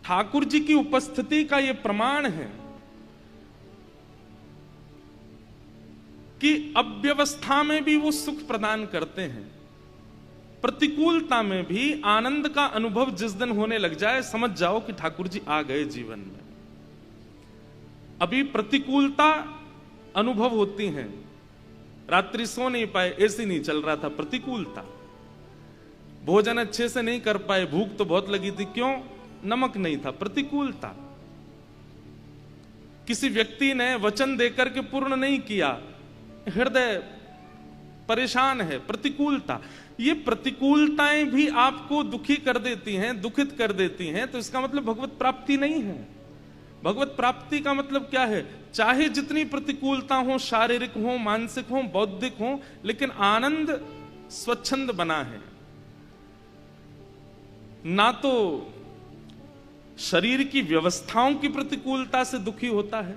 ठाकुर जी की उपस्थिति का यह प्रमाण है कि अव्यवस्था में भी वो सुख प्रदान करते हैं, प्रतिकूलता में भी आनंद का अनुभव जिस दिन होने लग जाए समझ जाओ कि ठाकुर जी आ गए जीवन में। अभी प्रतिकूलता अनुभव होती है, रात्रि सो नहीं पाए, एसी नहीं चल रहा था, प्रतिकूलता, भोजन अच्छे से नहीं कर पाए, भूख तो बहुत लगी थी, क्यों? नमक नहीं था, प्रतिकूलता। किसी व्यक्ति ने वचन देकर के पूर्ण नहीं किया, हृदय परेशान है, प्रतिकूलता। ये प्रतिकूलताएं भी आपको दुखी कर देती हैं, दुखित कर देती हैं, तो इसका मतलब भगवत प्राप्ति नहीं है। भगवत प्राप्ति का मतलब क्या है? चाहे जितनी प्रतिकूलता हो, शारीरिक हो, मानसिक हो, बौद्धिक हो, लेकिन आनंद स्वच्छंद बना है। ना तो शरीर की व्यवस्थाओं की प्रतिकूलता से दुखी होता है,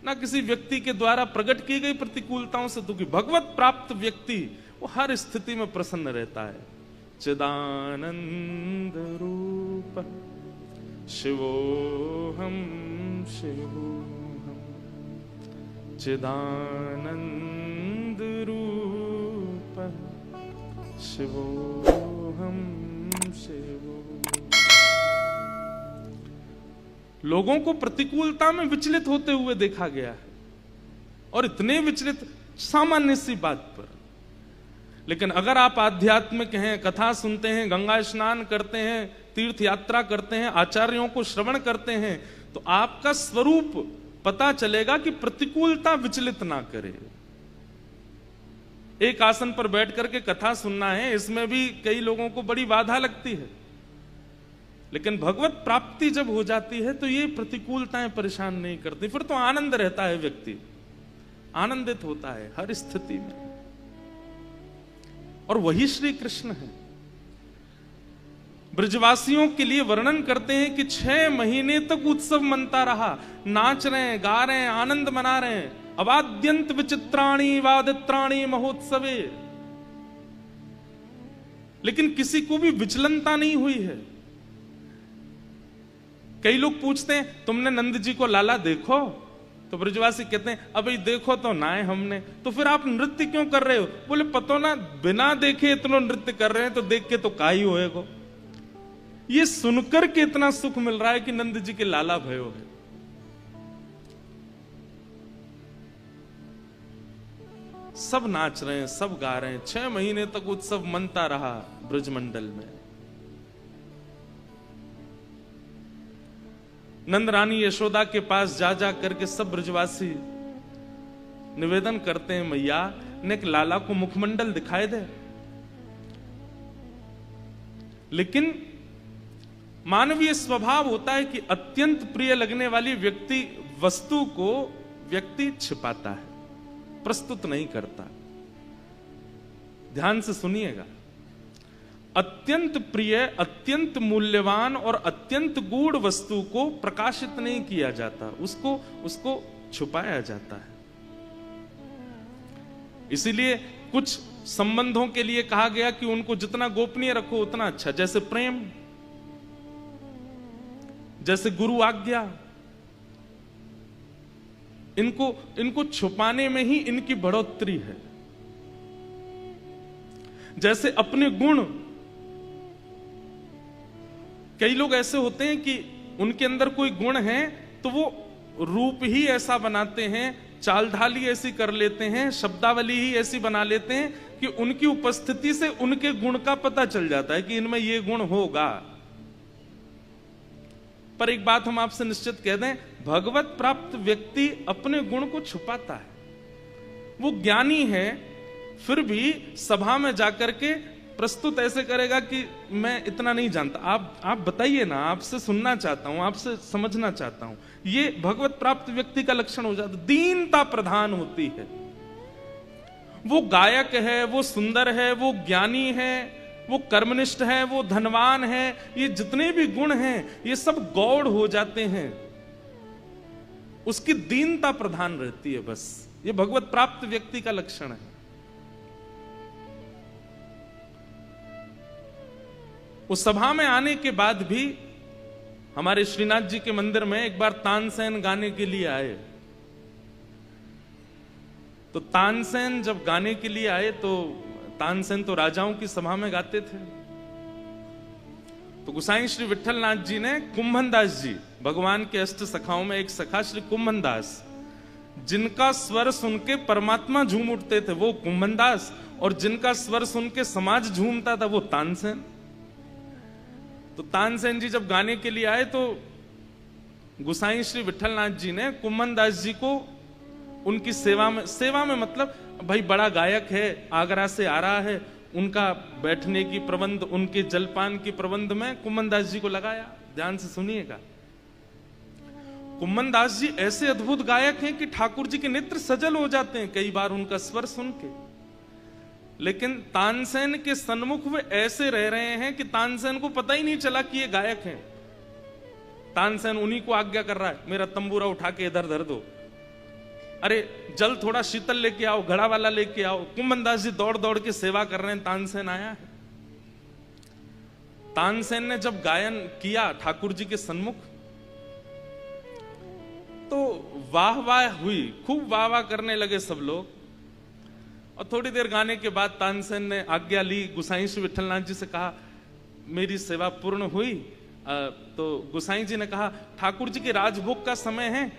ना किसी व्यक्ति के द्वारा प्रकट की गई प्रतिकूलताओं से दुखी। भगवत प्राप्त व्यक्ति वो हर स्थिति में प्रसन्न रहता है। चिदानंद रूप शिवोहम शिवोहम, चिदानंद रूप शिवोहम शिवोहम। लोगों को प्रतिकूलता में विचलित होते हुए देखा गया है, और इतने विचलित सामान्य सी बात पर। लेकिन अगर आप आध्यात्मिक हैं, कथा सुनते हैं, गंगा स्नान करते हैं, तीर्थ यात्रा करते हैं, आचार्यों को श्रवण करते हैं, तो आपका स्वरूप पता चलेगा कि प्रतिकूलता विचलित ना करे। एक आसन पर बैठ करके कथा सुनना है, इसमें भी कई लोगों को बड़ी बाधा लगती है, लेकिन भगवत प्राप्ति जब हो जाती है तो ये प्रतिकूलताएं परेशान नहीं करती, फिर तो आनंद रहता है, व्यक्ति आनंदित होता है हर स्थिति में। और वही श्री कृष्ण है। ब्रजवासियों के लिए वर्णन करते हैं कि 6 महीने तक उत्सव मनता रहा, नाच रहे हैं, गा रहे हैं, आनंद मना रहे हैं। अवाद्यंत विचित्राणि वादित्राणि महोत्सवे, लेकिन किसी को भी विचलनता नहीं हुई है। कई लोग पूछते हैं तुमने नंद जी को लाला देखो? तो ब्रजवासी कहते हैं अभी देखो तो ना है हमने, तो फिर आप नृत्य क्यों कर रहे हो? बोले पतो ना, बिना देखे इतना नृत्य कर रहे हैं, तो देख के तो का ही होएगो। ये सुनकर के इतना सुख मिल रहा है कि नंद जी के लाला भयो है। सब नाच रहे हैं, सब गा रहे हैं, 6 महीने तक उत्सव मनता रहा ब्रजमंडल में। नंद रानी यशोदा के पास जा जा करके सब ब्रजवासी निवेदन करते हैं, मैया ने एक लाला को मुखमंडल दिखाई दे। लेकिन मानवीय स्वभाव होता है कि अत्यंत प्रिय लगने वाली व्यक्ति वस्तु को व्यक्ति छिपाता है, प्रस्तुत नहीं करता। ध्यान से सुनिएगा, अत्यंत प्रिय, अत्यंत मूल्यवान और अत्यंत गूढ़ वस्तु को प्रकाशित नहीं किया जाता, उसको छुपाया जाता है। इसीलिए कुछ संबंधों के लिए कहा गया कि उनको जितना गोपनीय रखो उतना अच्छा, जैसे प्रेम, जैसे गुरु आज्ञा। इनको छुपाने में ही इनकी बढ़ोतरी है। जैसे अपने गुण, कई लोग ऐसे होते हैं कि उनके अंदर कोई गुण है तो वो रूप ही ऐसा बनाते हैं, चालढाली ऐसी कर लेते हैं, शब्दावली ही ऐसी बना लेते हैं कि उनकी उपस्थिति से उनके गुण का पता चल जाता है कि इनमें ये गुण होगा। पर एक बात हम आपसे निश्चित कह दें, भगवत प्राप्त व्यक्ति अपने गुण को छुपाता है। वो ज्ञानी है, फिर भी सभा में जाकर के प्रस्तुत ऐसे करेगा कि मैं इतना नहीं जानता, आप बताइए ना, आपसे सुनना चाहता हूं, आपसे समझना चाहता हूं। ये भगवत प्राप्त व्यक्ति का लक्षण हो जाता है। दीनता प्रधान होती है। वो गायक है, वो सुंदर है, वो ज्ञानी है, वो कर्मनिष्ठ है, वो धनवान है, ये जितने भी गुण हैं ये सब गौड़ हो जाते हैं, उसकी दीनता प्रधान रहती है। बस ये भगवत प्राप्त व्यक्ति का लक्षण है। उस सभा में आने के बाद भी हमारे श्रीनाथ जी के मंदिर में एक बार तानसेन गाने के लिए आए। तो तानसेन जब गाने के लिए आए तो तानसेन तो राजाओं की सभा में गाते थे। तो गोसाई श्री विठलनाथ जी ने कुंभनदास जी, भगवान के अष्ट सखाओं में एक सखा श्री कुंभनदास, जिनका स्वर सुन के परमात्मा झूम उठते थे वो कुंभनदास, और जिनका स्वर सुन के समाज झूमता था वो तानसेन। तो तानसेन जी जब गाने के लिए आए तो गोसाई श्री विठलनाथ जी ने कुंभनदास जी को उनकी सेवा में मतलब भाई बड़ा गायक है, आगरा से आ रहा है, उनका बैठने की प्रबंध, उनके जलपान की प्रबंध में कुंभनदास जी को लगाया। ध्यान से सुनिएगा, कुंभनदास जी ऐसे अद्भुत गायक हैं कि ठाकुर जी के नेत्र सजल हो जाते हैं कई बार उनका स्वर सुन के। लेकिन तानसेन के सन्मुख वे ऐसे रह रहे हैं कि तानसेन को पता ही नहीं चला कि ये गायक हैं। तानसेन उन्हीं को आज्ञा कर रहा है, मेरा तंबूरा उठा के इधर धर दो, अरे जल थोड़ा शीतल लेके आओ, घड़ा वाला लेके आओ। कुंभनदास जी दौड़ दौड़ के सेवा कर रहे हैं, तानसेन आया है। तानसेन ने जब गायन किया ठाकुर जी के सन्मुख तो वाह वाह हुई, खूब वाह वाह करने लगे सब लोग। और थोड़ी देर गाने के बाद तानसेन ने आज्ञा ली, गोसाई श्री विठलनाथ जी से कहा मेरी सेवा पूर्ण हुई। तो गोसाई जी ने कहा ठाकुर जी के राजभोग का समय है,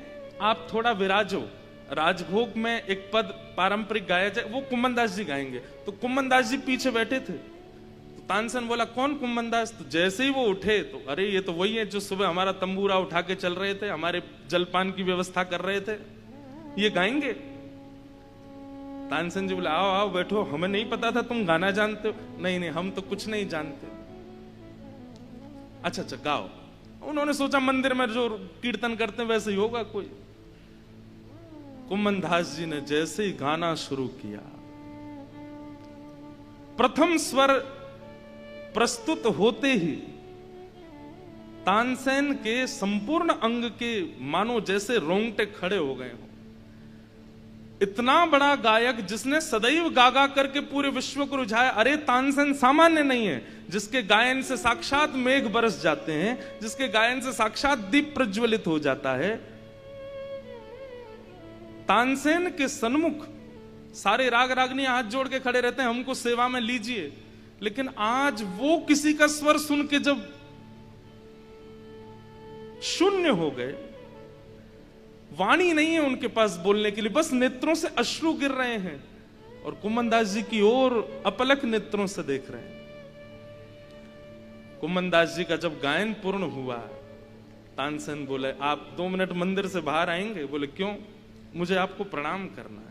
आप थोड़ा विराजो, राजभोग में एक पद पारंपरिक गाया जाए, वो कुंभनदास जी गाएंगे। तो कुंभनदास जी पीछे बैठे थे। तो तानसेन बोला कौन कुंभनदास? तो जैसे ही वो उठे तो अरे ये तो वही है जो सुबह हमारा तंबूरा उठा के चल रहे थे, हमारे जलपान की व्यवस्था कर रहे थे, ये गाएंगे। तानसेन जी बोला आओ आओ बैठो, हमें नहीं पता था तुम गाना जानते हो। नहीं नहीं हम तो कुछ नहीं जानते। अच्छा अच्छा गाओ। उन्होंने सोचा मंदिर में जो कीर्तन करते हैं वैसे ही होगा कोई। कुंभनदास जी ने जैसे ही गाना शुरू किया, प्रथम स्वर प्रस्तुत होते ही तानसेन के संपूर्ण अंग के मानो जैसे रोंगटे खड़े हो गए हो। इतना बड़ा गायक जिसने सदैव गागा करके पूरे विश्व को रुझाया। अरे तानसेन सामान्य नहीं है, जिसके गायन से साक्षात मेघ बरस जाते हैं, जिसके गायन से साक्षात दीप प्रज्वलित हो जाता है। तानसेन के सन्मुख सारे राग रागनियां हाथ जोड़ के खड़े रहते हैं, हमको सेवा में लीजिए। लेकिन आज वो किसी का स्वर सुन के जब शून्य हो गए, वाणी नहीं है उनके पास बोलने के लिए, बस नेत्रों से अश्रु गिर रहे हैं और कुंभनदास जी की ओर अपलक नेत्रों से देख रहे हैं। कुंभनदास जी का जब गायन पूर्ण हुआ, तानसेन बोले आप 2 मिनट मंदिर से बाहर आएंगे? बोले क्यों? मुझे आपको प्रणाम करना है।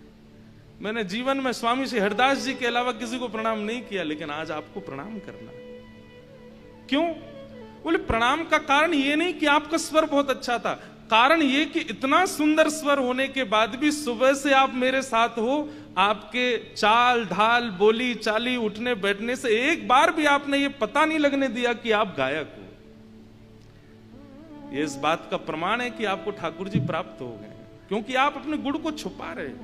मैंने जीवन में स्वामी श्री हरदास जी के अलावा किसी को प्रणाम नहीं किया, लेकिन आज आपको प्रणाम करना है। क्यों? बोले प्रणाम का कारण ये नहीं कि आपका स्वर बहुत अच्छा था, कारण ये कि इतना सुंदर स्वर होने के बाद भी सुबह से आप मेरे साथ हो, आपके चाल ढाल बोली चाली उठने बैठने से एक बार भी आपने ये पता नहीं लगने दिया कि आप गायक हो। ये इस बात का प्रमाण है कि आपको ठाकुर जी प्राप्त हो गए, क्योंकि आप अपने गुण को छुपा रहे हो,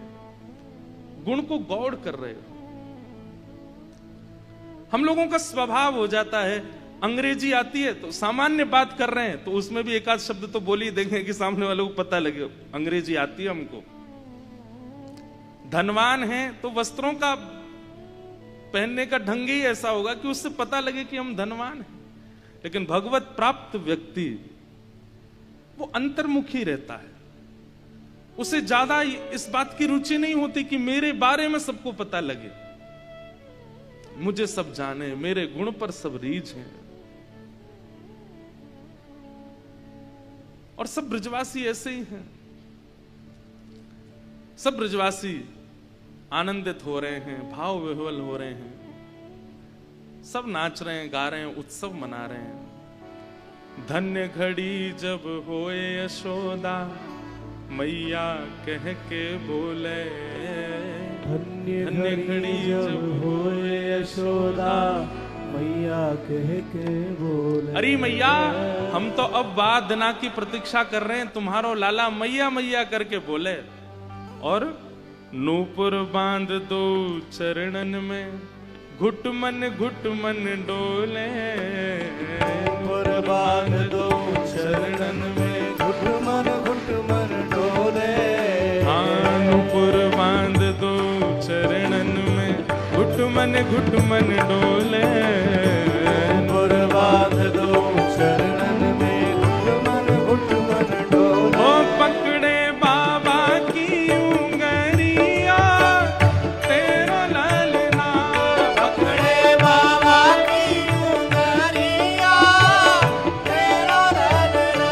गुण को गौड़ कर रहे हो। हम लोगों का स्वभाव हो जाता है, अंग्रेजी आती है तो सामान्य बात कर रहे हैं तो उसमें भी एक आध शब्द तो बोल ही देंगे कि सामने वालों को पता लगे अंग्रेजी आती है हमको। धनवान है तो वस्त्रों का पहनने का ढंग ही ऐसा होगा कि उससे पता लगे कि हम धनवान हैं। लेकिन भगवत प्राप्त व्यक्ति वो अंतर्मुखी रहता है, उसे ज्यादा इस बात की रुचि नहीं होती कि मेरे बारे में सबको पता लगे, मुझे सब जाने, मेरे गुण पर सब रीझ हैं। और सब ब्रजवासी ऐसे ही हैं, सब ब्रजवासी आनंदित हो रहे हैं, भाव विह्वल हो रहे हैं, सब नाच रहे हैं, गा रहे हैं, उत्सव मना रहे हैं। धन्य घड़ी जब होए यशोदा मैया कह के बोले, धन्य घड़ी जब होए यशोदा मैया कह के बोले। अरे मैया हम तो अब वादना की प्रतीक्षा कर रहे हैं, तुम्हारो लाला मैया मैया करके बोले। और नूपुर बांध दो चरणन में, घुट मन डोले। नूपुर बांध दो घुट मन डोले, गुर बांध दो चरणन में घुट मन डोले। ओ पकड़े बाबा की उंगलिया तेरो ललना, पकड़े बाबा की उंगलिया तेरो ललना,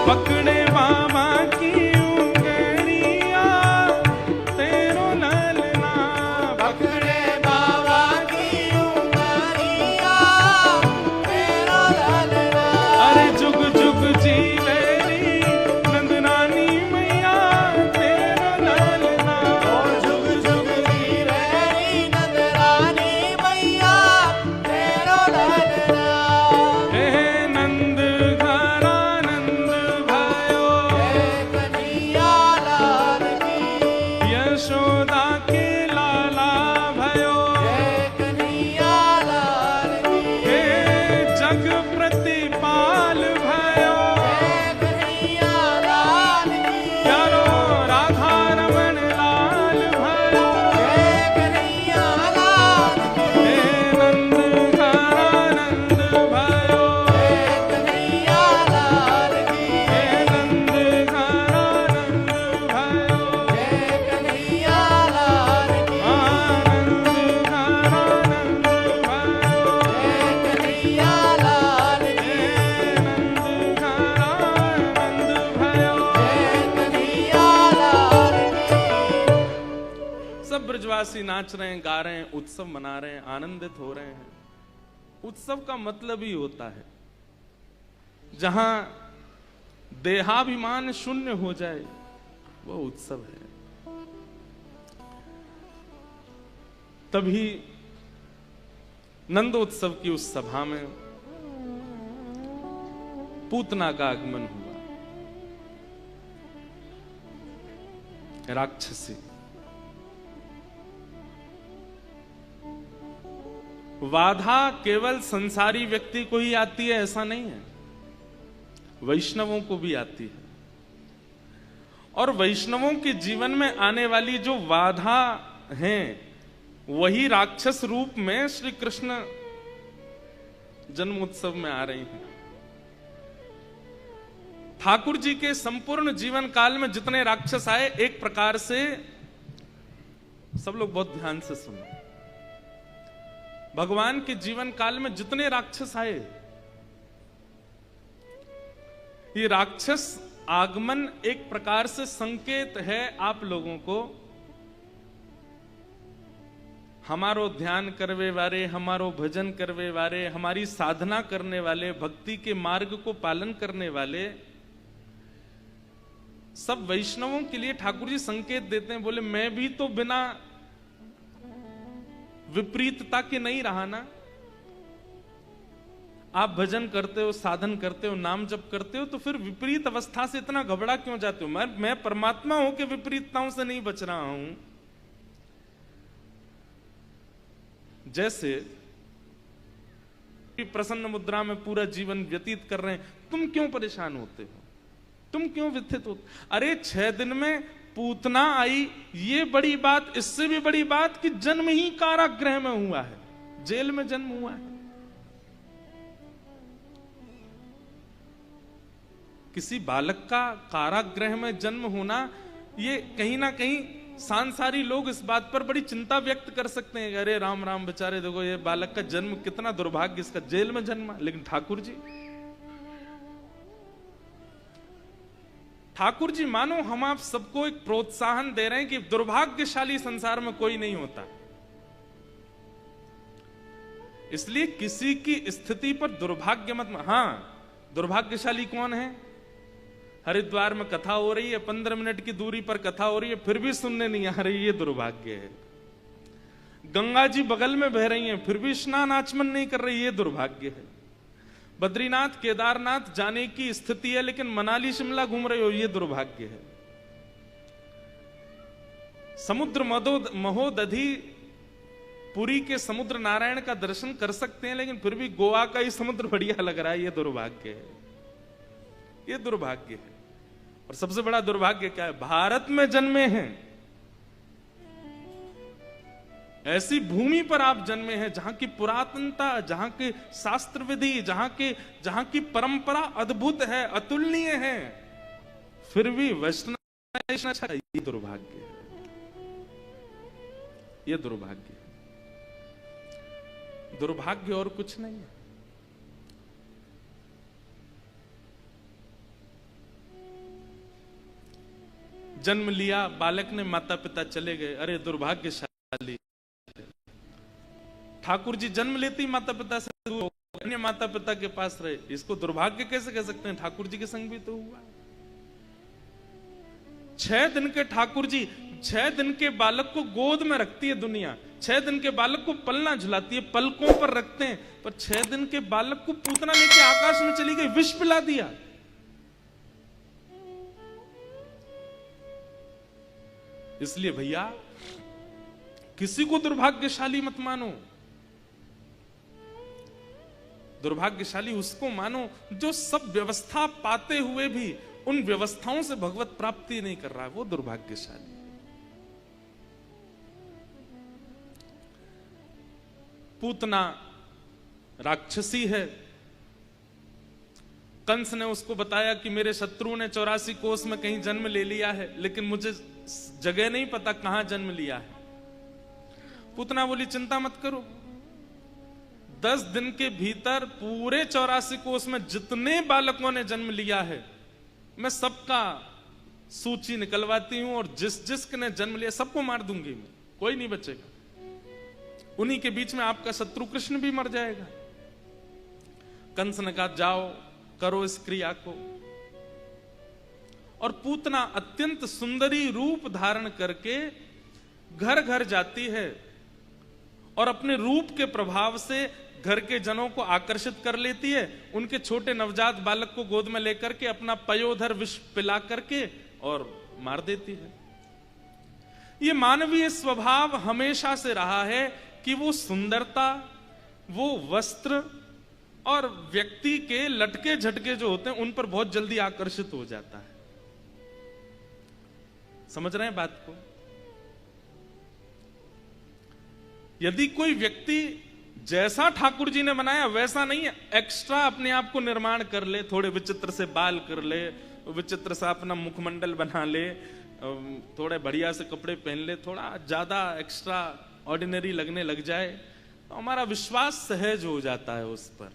पकड़े बाबा की उंगलिया तेरो ललना, पकड़े बाबा की उंगलिया तेरो ललना। अरे जुग जुग जीवेरी नंदनानी मैया तेरो ललना, ओ जुग जुग जी मेरी नंदरानी मैया तेरो ललना। हे नंद घरा नंद भयो, जय कन्हैया लाल की, यशोदा के लाला भयो, जय कन्हैया लाल की, हे जग प्रतिपाल भयो, जय कन्हैया लाल की, प्यारो राधा रमण लाल भयो, जय कन्हैया लाल की, हे नंद घरा नंद भयो, जय कन्हैया लाल की, हे नंद घरा नंद भयो, जय कन्हैया लाल की, आनंद घरा नंद भयो, जय कन्हैया लाल की, नंद घरा नंद भयो। जय कन्हैया लाल की। सब ब्रजवासी नाच रहे हैं, गा रहे हैं, उत्सव मना रहे हैं, आनंदित हो रहे हैं। उत्सव का मतलब ही होता है जहां देहाभिमान शून्य हो जाए, वो उत्सव है। तभी नंदोत्सव की उस सभा में पूतना का आगमन हुआ, राक्षसी। बाधा केवल संसारी व्यक्ति को ही आती है ऐसा नहीं है, वैष्णवों को भी आती है। और वैष्णवों के जीवन में आने वाली जो बाधा हैं, वही राक्षस रूप में श्री कृष्ण जन्मोत्सव में आ रही हैं। ठाकुर जी के संपूर्ण जीवन काल में जितने राक्षस आए, एक प्रकार से, सब लोग बहुत ध्यान से सुनो, भगवान के जीवन काल में जितने राक्षस आए, ये राक्षस आगमन एक प्रकार से संकेत है आप लोगों को, हमारो ध्यान करवे वाले, हमारो भजन करवे वाले, हमारी साधना करने वाले, भक्ति के मार्ग को पालन करने वाले सब वैष्णवों के लिए ठाकुर जी संकेत देते हैं। बोले मैं भी तो बिना विपरीतता के नहीं रहा ना। आप भजन करते हो, साधन करते हो, नाम जप करते हो, तो फिर विपरीत अवस्था से इतना घबरा क्यों जाते हो? मैं परमात्मा हूं कि विपरीतताओं से नहीं बच रहा हूं। जैसे प्रसन्न मुद्रा में पूरा जीवन व्यतीत कर रहे हैं, तुम क्यों परेशान होते हो? तुम क्यों व्यथित होते? अरे 6 दिन में पूतना आई, ये बड़ी बात। इससे भी बड़ी बात कि जन्म ही कारागृह में हुआ है, जेल में जन्म हुआ है। किसी बालक का कारागृह में जन्म होना, ये कहीं ना कहीं सांसारी लोग इस बात पर बड़ी चिंता व्यक्त कर सकते हैं, अरे राम राम बेचारे, देखो ये बालक का जन्म कितना दुर्भाग्य, इसका जेल में जन्मा। लेकिन ठाकुर जी मानो हम आप सबको एक प्रोत्साहन दे रहे हैं कि दुर्भाग्यशाली संसार में कोई नहीं होता। इसलिए किसी की स्थिति पर दुर्भाग्य मत। हां, दुर्भाग्यशाली कौन है? हरिद्वार में कथा हो रही है, 15 मिनट की दूरी पर कथा हो रही है, फिर भी सुनने नहीं आ रही, ये दुर्भाग्य है। गंगा जी बगल में बह रही हैं, फिर भी स्नान आचमन नहीं कर रही, ये दुर्भाग्य है। बद्रीनाथ केदारनाथ जाने की स्थिति है, लेकिन मनाली शिमला घूम रहे हो, ये दुर्भाग्य है। समुद्र महोदधि पुरी के समुद्र नारायण का दर्शन कर सकते हैं, लेकिन फिर भी गोवा का ही समुद्र बढ़िया लग रहा है, ये दुर्भाग्य है। ये दुर्भाग्य है। और सबसे बड़ा दुर्भाग्य क्या है? भारत में जन्मे हैं, ऐसी भूमि पर आप जन्मे हैं जहां की पुरातनता, जहां के शास्त्र विधि, जहां की परंपरा अद्भुत है, अतुलनीय है, फिर भी वैष्णव ये दुर्भाग्य है, ये दुर्भाग्य है। दुर्भाग्य और कुछ नहीं है। जन्म लिया, बालक ने, माता पिता चले गए, अरे दुर्भाग्यशाली। ठाकुर जी जन्म लेते ही माता पिता से दूर हो गए, अन्य माता पिता के पास रहे, इसको दुर्भाग्य कैसे कह सकते हैं? ठाकुर जी के संग भी तो हुआ। 6 दिन के ठाकुर जी 6 दिन के बालक को गोद में रखती है दुनिया, 6 दिन के बालक को पलना झुलाती है, पलकों पर रखते हैं, पर 6 दिन के बालक को पूतना लेके आकाश में चली गई, विष पिला दिया। इसलिए भैया किसी को दुर्भाग्यशाली मत मानो। दुर्भाग्यशाली उसको मानो जो सब व्यवस्था पाते हुए भी उन व्यवस्थाओं से भगवत प्राप्ति नहीं कर रहा है, वो दुर्भाग्यशाली। पूतना राक्षसी है। कंस ने उसको बताया कि मेरे शत्रु ने 84 कोस में कहीं जन्म ले लिया है, लेकिन मुझे जगह नहीं पता कहां जन्म लिया है। पूतना बोली चिंता मत करो, 10 दिन के भीतर पूरे 84 कोस में जितने बालकों ने जन्म लिया है मैं सबका सूची निकलवाती हूं, और जिस जिसने ने जन्म लिया सबको मार दूंगी मैं, कोई नहीं बचेगा। उन्हीं के बीच में आपका शत्रु कृष्ण भी मर जाएगा। कंस ने कहा जाओ करो इस क्रिया को। और पूतना अत्यंत सुंदरी रूप धारण करके घर घर जाती है और अपने रूप के प्रभाव से घर के जनों को आकर्षित कर लेती है। उनके छोटे नवजात बालक को गोद में लेकर के अपना पयोधर विष पिला करके और मार देती है। ये मानवीय स्वभाव हमेशा से रहा है कि वो सुंदरता, वो वस्त्र और व्यक्ति के लटके झटके जो होते हैं उन पर बहुत जल्दी आकर्षित हो जाता है। समझ रहे हैं बात को? यदि कोई व्यक्ति जैसा ठाकुर जी ने बनाया वैसा नहीं है, एक्स्ट्रा अपने आप को निर्माण कर ले, थोड़े विचित्र से बाल कर ले, विचित्र सा अपना मुखमंडल बना ले, थोड़े बढ़िया से कपड़े पहन ले, थोड़ा ज्यादा एक्स्ट्रा ऑर्डिनरी लगने लग जाए, तो हमारा विश्वास सहज हो जाता है उस पर,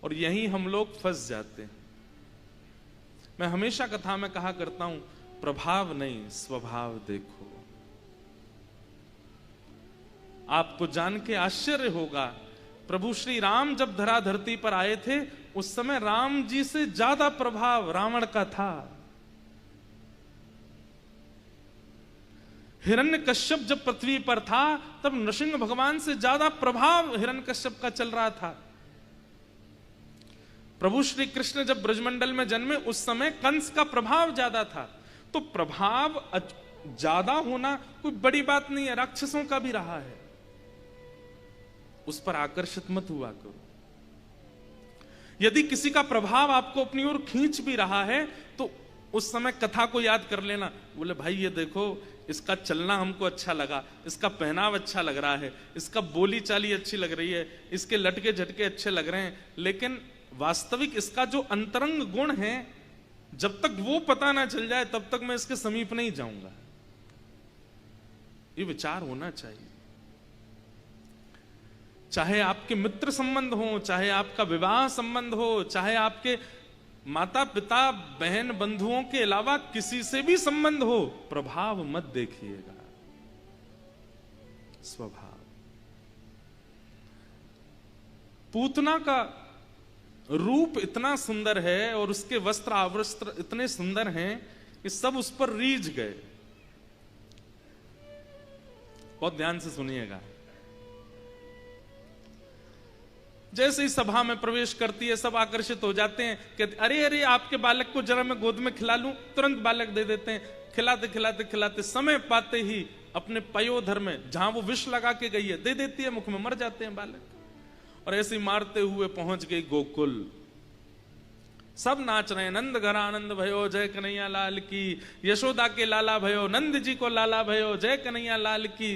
और यहीं हम लोग फंस जाते हैं। मैं हमेशा कथा में कहा करता हूं, प्रभाव नहीं स्वभाव देखो। आपको जान के आश्चर्य होगा, प्रभु श्री राम जब धरा धरती पर आए थे उस समय राम जी से ज्यादा प्रभाव रावण का था। हिरण्यकश्यप जब पृथ्वी पर था तब नृसिंह भगवान से ज्यादा प्रभाव हिरण्यकश्यप का चल रहा था। प्रभु श्री कृष्ण जब ब्रजमंडल में जन्मे उस समय कंस का प्रभाव ज्यादा था। तो प्रभाव ज्यादा होना कोई बड़ी बात नहीं है, राक्षसों का भी रहा है, उस पर आकर्षित मत हुआ करो। यदि किसी का प्रभाव आपको अपनी ओर खींच भी रहा है तो उस समय कथा को याद कर लेना, बोले भाई ये देखो इसका चलना हमको अच्छा लगा, इसका पहनाव अच्छा लग रहा है, इसका बोली चाली अच्छी लग रही है, इसके लटके झटके अच्छे लग रहे हैं, लेकिन वास्तविक इसका जो अंतरंग गुण है जब तक वो पता ना चल जाए तब तक मैं इसके समीप नहीं जाऊंगा। ये विचार होना चाहिए। चाहे आपके मित्र संबंध हो, चाहे आपका विवाह संबंध हो, चाहे आपके माता पिता बहन बंधुओं के अलावा किसी से भी संबंध हो, प्रभाव मत देखिएगा, स्वभाव। पूतना का रूप इतना सुंदर है और उसके वस्त्र आवस्त्र इतने सुंदर हैं कि सब उस पर रीझ गए। बहुत ध्यान से सुनिएगा। जैसे ही सभा में प्रवेश करती है सब आकर्षित हो जाते हैं, कहते अरे अरे आपके बालक को जरा मैं गोद में खिला लूं, तुरंत बालक दे देते हैं। खिलाते खिलाते खिलाते समय पाते ही अपने पयोधर में जहां वो विष लगा के गई है दे देती है, मुख में मर जाते हैं बालक। और ऐसे ही मारते हुए पहुंच गई गोकुल। सब नाच रहे हैं, नंद घर आनंद भयो जय कन्हैया लाल की, यशोदा के लाला भयो, नंद जी को लाला भयो जय कन्हैया लाल की।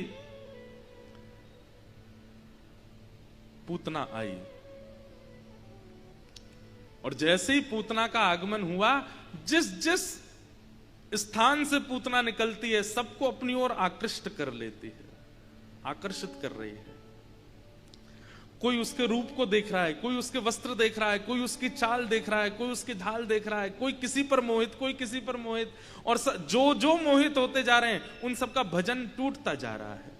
पूतना आई। और जैसे ही पूतना का आगमन हुआ, जिस जिस स्थान से पूतना निकलती है सबको अपनी ओर आकृष्ट कर लेती है, आकर्षित कर रही है। कोई उसके रूप को देख रहा है, कोई उसके वस्त्र देख रहा है, कोई उसकी चाल देख रहा है, कोई उसकी ढाल देख रहा है, कोई किसी पर मोहित, कोई किसी पर मोहित। और जो जो मोहित होते जा रहे हैं उन सबका भजन टूटता जा रहा है।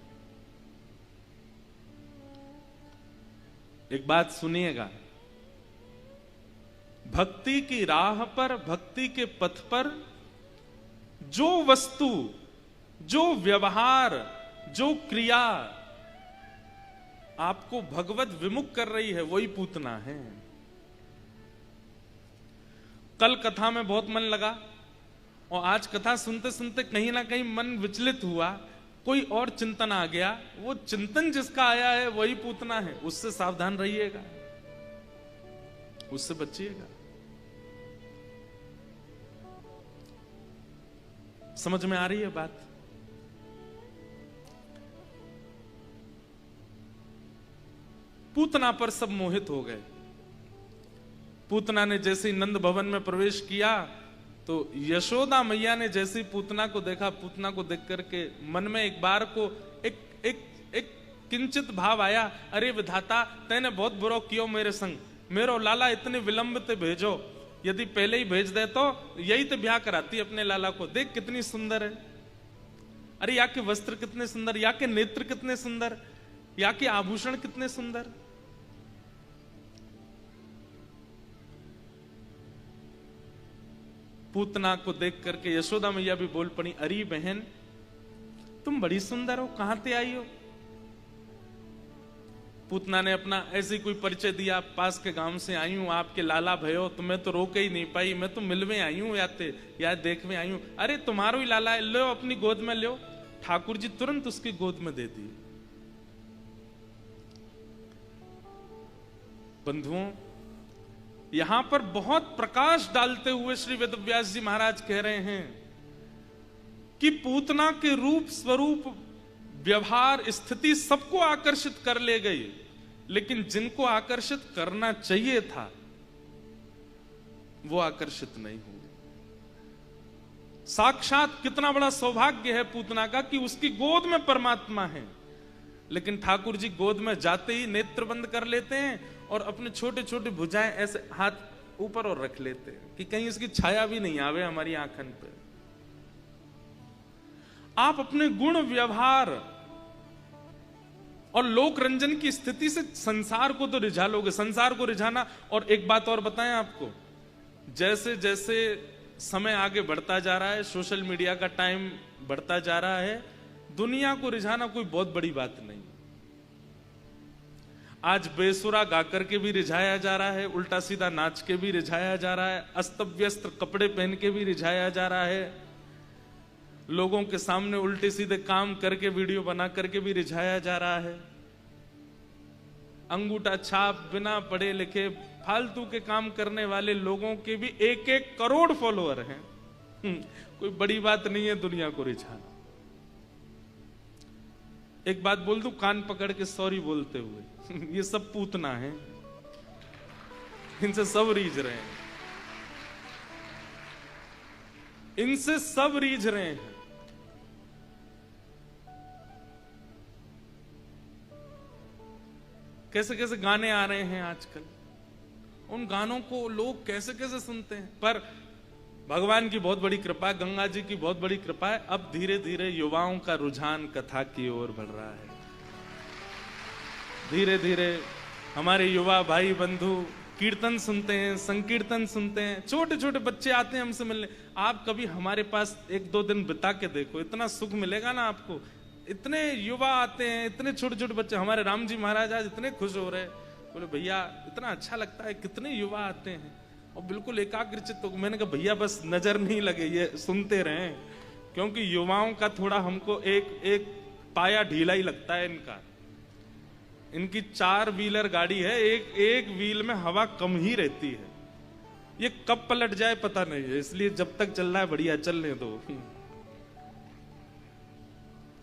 एक बात सुनिएगा, भक्ति की राह पर, भक्ति के पथ पर जो वस्तु, जो व्यवहार, जो क्रिया आपको भगवत विमुख कर रही है वही पूतना है। कल कथा में बहुत मन लगा और आज कथा सुनते सुनते कहीं ना कहीं मन विचलित हुआ, कोई और चिंतन आ गया। वो चिंतन जिसका आया है वही पूतना है, उससे सावधान रहिएगा, उससे बचिएगा। समझ में आ रही है बात? पूतना पर सब मोहित हो गए। पूतना ने जैसे ही नंद भवन में प्रवेश किया तो यशोदा मैया ने जैसे ही पूतना को देखा, पूतना को देख करके मन में एक बार को एक एक एक किंचित भाव आया, अरे विधाता तैने बहुत बुरा कियो मेरे संग, मेरो लाला इतने विलंब ते भेजो, यदि पहले ही भेज दे तो यही तो ब्याह कराती अपने लाला को। देख कितनी सुंदर है, अरे या के वस्त्र कितने सुंदर, या के नेत्र कितने सुंदर, या के आभूषण कितने सुंदर। पूतना को देख करके यशोदा मैया भी बोल पड़ी, अरे बहन तुम बड़ी सुंदर हो, कहां से आई हो? पूतना ने अपना ऐसे कोई परिचय दिया, पास के गांव से आई हूं, आपके लाला भयो, तुम्हें तो रोक ही नहीं पाई, मैं तो मिलवे आई हूं या देख में आई हूं। अरे तुम्हारो ही लाला है, लो अपनी गोद में लो। ठाकुर जी तुरंत उसकी गोद में दे दी। बंधुओं, यहां पर बहुत प्रकाश डालते हुए श्री वेदव्यास जी महाराज कह रहे हैं कि पूतना के रूप, स्वरूप, व्यवहार, स्थिति सबको आकर्षित कर ले गई, लेकिन जिनको आकर्षित करना चाहिए था वो आकर्षित नहीं हुए। साक्षात कितना बड़ा सौभाग्य है पूतना का कि उसकी गोद में परमात्मा है, लेकिन ठाकुर जी गोद में जाते ही नेत्र बंद कर लेते हैं और अपने छोटे छोटे भुजाएं ऐसे हाथ ऊपर और रख लेते हैं कि कहीं इसकी छाया भी नहीं आवे हमारी आंखन पे। आप अपने गुण, व्यवहार और लोक रंजन की स्थिति से संसार को तो रिझा लोगे, संसार को रिझाना। और एक बात और बताएं आपको, जैसे जैसे समय आगे बढ़ता जा रहा है, सोशल मीडिया का टाइम बढ़ता जा रहा है, दुनिया को रिझाना कोई बहुत बड़ी बात नहीं। आज बेसुरा गाकर के भी रिझाया जा रहा है, उल्टा सीधा नाच के भी रिझाया जा रहा है, अस्त व्यस्त कपड़े पहन के भी रिझाया जा रहा है, लोगों के सामने उल्टे सीधे काम करके वीडियो बना करके भी रिझाया जा रहा है। अंगूठा छाप, बिना पढ़े लिखे फालतू के काम करने वाले लोगों के भी 1-1 करोड़ फॉलोअर हैं। कोई बड़ी बात नहीं है दुनिया को रिझाना। एक बात बोल दूं कान पकड़ के सॉरी बोलते हुए, ये सब पूतना है, इनसे सब रीझ रहे हैं, इनसे सब रीझ रहे हैं। कैसे कैसे गाने आ रहे हैं आजकल, उन गानों को लोग कैसे कैसे सुनते हैं। पर भगवान की बहुत बड़ी कृपा है, गंगा जी की बहुत बड़ी कृपा है, अब धीरे धीरे युवाओं का रुझान कथा की ओर बढ़ रहा है। धीरे धीरे हमारे युवा भाई बंधु कीर्तन सुनते हैं, संकीर्तन सुनते हैं, छोटे छोटे बच्चे आते हैं हमसे मिलने। आप कभी हमारे पास 1-2 दिन बिता के देखो, इतना सुख मिलेगा ना आपको। इतने युवा आते हैं, इतने छोटे छोटे बच्चे। हमारे राम जी महाराज आज इतने खुश हो रहे, बोले भैया इतना अच्छा लगता है, कितने युवा आते हैं और बिल्कुल एकाग्रचित्त हो। मैंने कहा भैया बस नजर नहीं लगे, ये सुनते रहें, क्योंकि युवाओं का थोड़ा हमको एक पाया ढीला ही लगता है इनका। इनकी 4 व्हीलर गाड़ी है, एक व्हील में हवा कम ही रहती है, ये कब पलट जाए पता नहीं है, इसलिए जब तक चल रहा है बढ़िया चलने दो।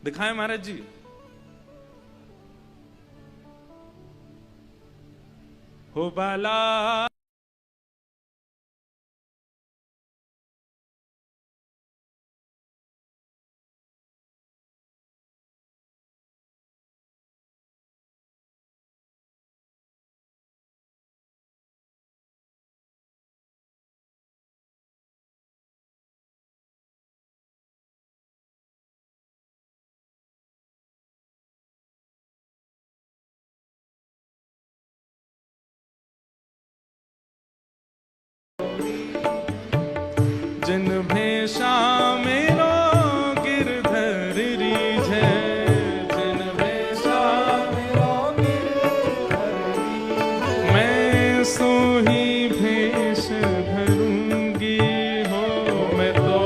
दिखाएं महाराज जी। हो बाला। जिन भेषा मेरो गिरधर रीझे, जिन भेषा मेरो गिरधर रीझे, मैं सो ही भेष धरूंगी हो, मैं तो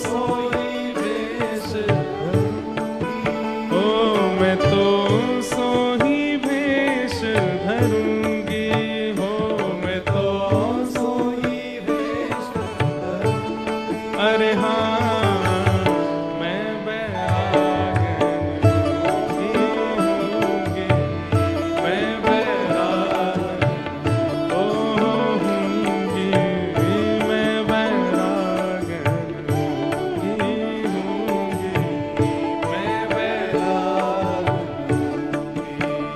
सो ही भेष धरूंगी हो, मैं तो सो ही भेष धरूंगी हो, मैं तो सो ही भेष धरूंगी। अरे हाँ मैं बैरागन होंगी, मैं बैरागन होंगी, मैं बैरागन होंगी, मैं बैरागन